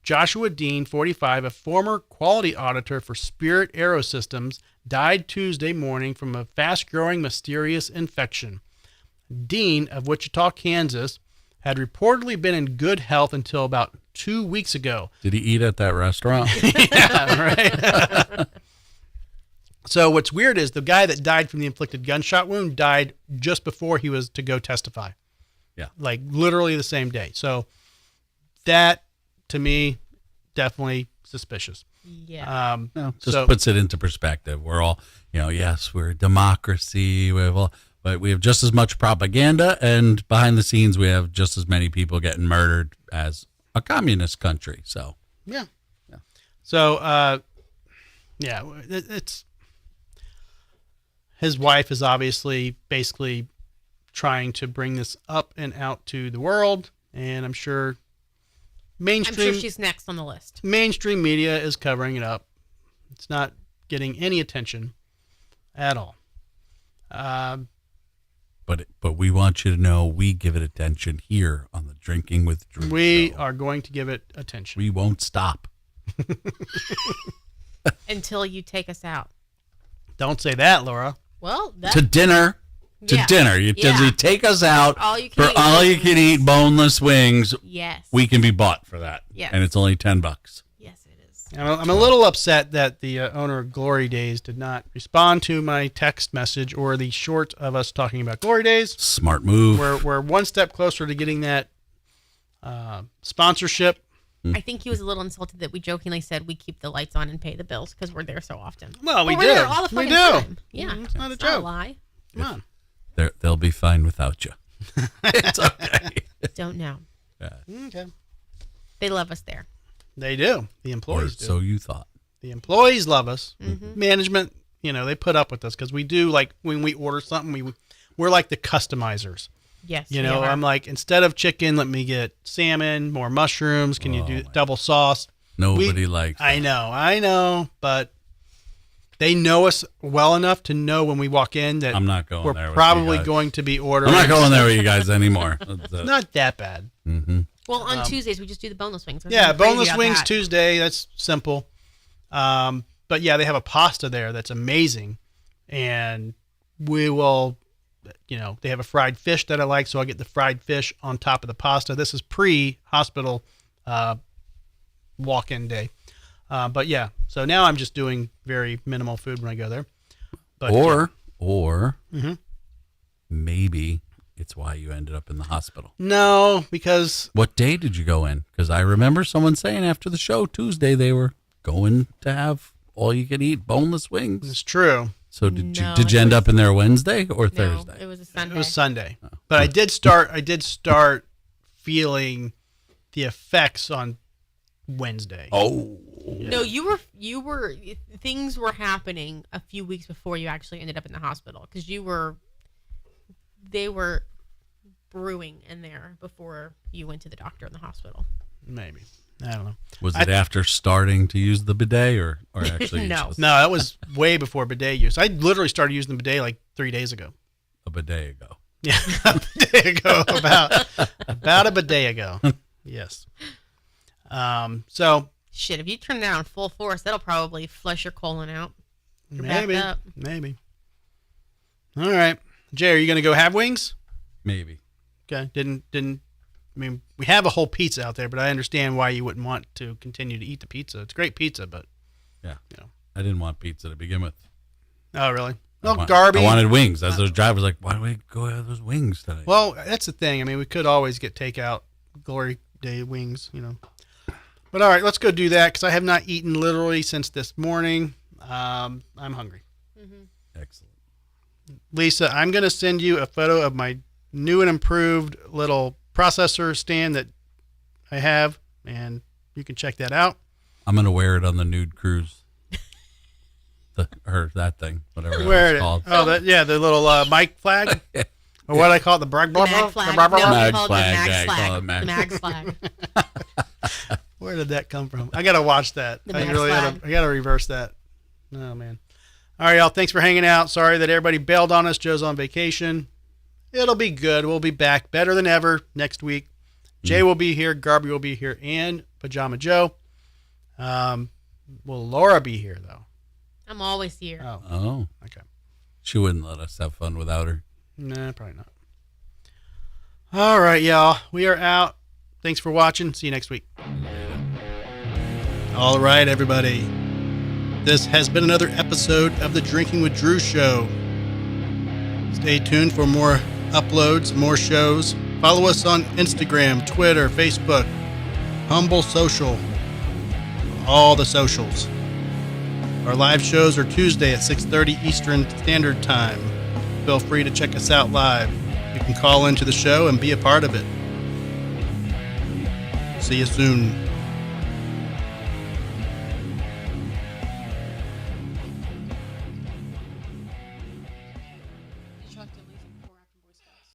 Joshua Dean, 45, a former quality auditor for Spirit Aerosystems, died Tuesday morning from a fast-growing mysterious infection. Dean of Wichita, Kansas, had reportedly been in good health until about 2 weeks ago. Did he eat at that restaurant? Yeah, right. So what's weird is the guy that died from the inflicted gunshot wound died just before he was to go testify. Yeah. Like literally the same day. So that, to me, definitely suspicious. Yeah. Just puts it into perspective. We're all, yes, we're a democracy. But we have just as much propaganda, and behind the scenes, we have just as many people getting murdered as a communist country. So, yeah. So, it's his wife is obviously basically trying to bring this up and out to the world, and I'm sure she's next on the list. Mainstream media is covering it up. It's not getting any attention at all. But we want you to know we give it attention here on the Drinking with Drew We show. are going to give it attention. We won't stop. Until you take us out. Don't say that, Laura. Well, To dinner. Yeah. You take us out for all-you-can-eat all-you-can-eat boneless wings. Yes. We can be bought for that. Yes. And it's only $10. Yes, it is. I'm a little upset that the owner of Glory Days did not respond to my text message or the short of us talking about Glory Days. Smart move. We're one step closer to getting that sponsorship. I think he was a little insulted that we jokingly said we keep the lights on and pay the bills because we're there so often. Well, we we're do. there all the We fucking do. time. Yeah, It's not a it's joke. lie. Come on. They'll be fine without you. It's okay. Don't know. Yeah. Okay. They love us there. They do. The employees do. So you thought. The employees love us. Mm-hmm. Management, they put up with us because we do, like, when we order something, we're like the customizers. Yes. I'm like, instead of chicken, let me get salmon, more mushrooms. Can you do double sauce? Nobody likes that. I know, but they know us well enough to know when we walk in that I'm not going we're there with probably you guys. going to be ordering. I'm not going there with you guys anymore. Not that bad. Mm-hmm. Well, on Tuesdays, we just do the boneless wings. There's Yeah, nothing crazy boneless about wings that. Tuesday. That's simple. But yeah, they have a pasta there that's amazing. And we will, they have a fried fish that I like, so I get the fried fish on top of the pasta. This is pre-hospital walk-in day. But yeah, so now I'm just doing very minimal food when I go there. But, Or mm-hmm. maybe it's why you ended up in the hospital. No, because... What day did you go in? Because I remember someone saying after the show Tuesday they were going to have all you can eat boneless wings. It's true. So did you end up in there Wednesday or Thursday? It was a Sunday. It was Sunday. Oh. But I did start feeling the effects on Wednesday. Oh. Yeah. No, you were things were happening a few weeks before you actually ended up in the hospital because they were brewing in there before you went to the doctor in the hospital. Maybe. I don't know. Was it after starting to use the bidet or actually? No, that was way before bidet use. I literally started using the bidet like 3 days ago. A bidet ago. Yeah, a bidet ago. About a bidet ago. Yes. So. Shit, if you turn down full force, that'll probably flush your colon out. You're maybe. backed up. Maybe. All right. Jay, are you going to go have wings? Maybe. Okay. I mean, we have a whole pizza out there, but I understand why you wouldn't want to continue to eat the pizza. It's great pizza, but yeah, I didn't want pizza to begin with. Oh, really? Well, Garby. I wanted wings. As those drivers, like, why do we go have those wings today? Well, that's the thing. I mean, we could always get takeout Glory Day wings, But all right, let's go do that because I have not eaten literally since this morning. I'm hungry. Mm-hmm. Excellent. Lisa, I'm going to send you a photo of my new and improved little processor stand that I have, and you can check that out. I'm going to wear it on the Nude Cruise. Or that thing, whatever it's called. Oh, the little mic flag? Or what I call it, the mag flag. Mag flag. Where did that come from? I got to watch that. I got to reverse that. Oh, man. All right, y'all. Thanks for hanging out. Sorry that everybody bailed on us. Joe's on vacation. It'll be good. We'll be back better than ever next week. Jay will be here. Garby will be here. And Pajama Joe. Will Laura be here, though? I'm always here. Oh. Okay. She wouldn't let us have fun without her. Nah, probably not. All right, y'all. We are out. Thanks for watching. See you next week. All right, everybody. This has been another episode of the Drinking with Drew show. Stay tuned for more uploads, more shows. Follow us on Instagram, Twitter, Facebook, Humble Social, all the socials. Our live shows are Tuesday at 6:30 Eastern Standard Time. Feel free to check us out live. You can call into the show and be a part of it. See you soon.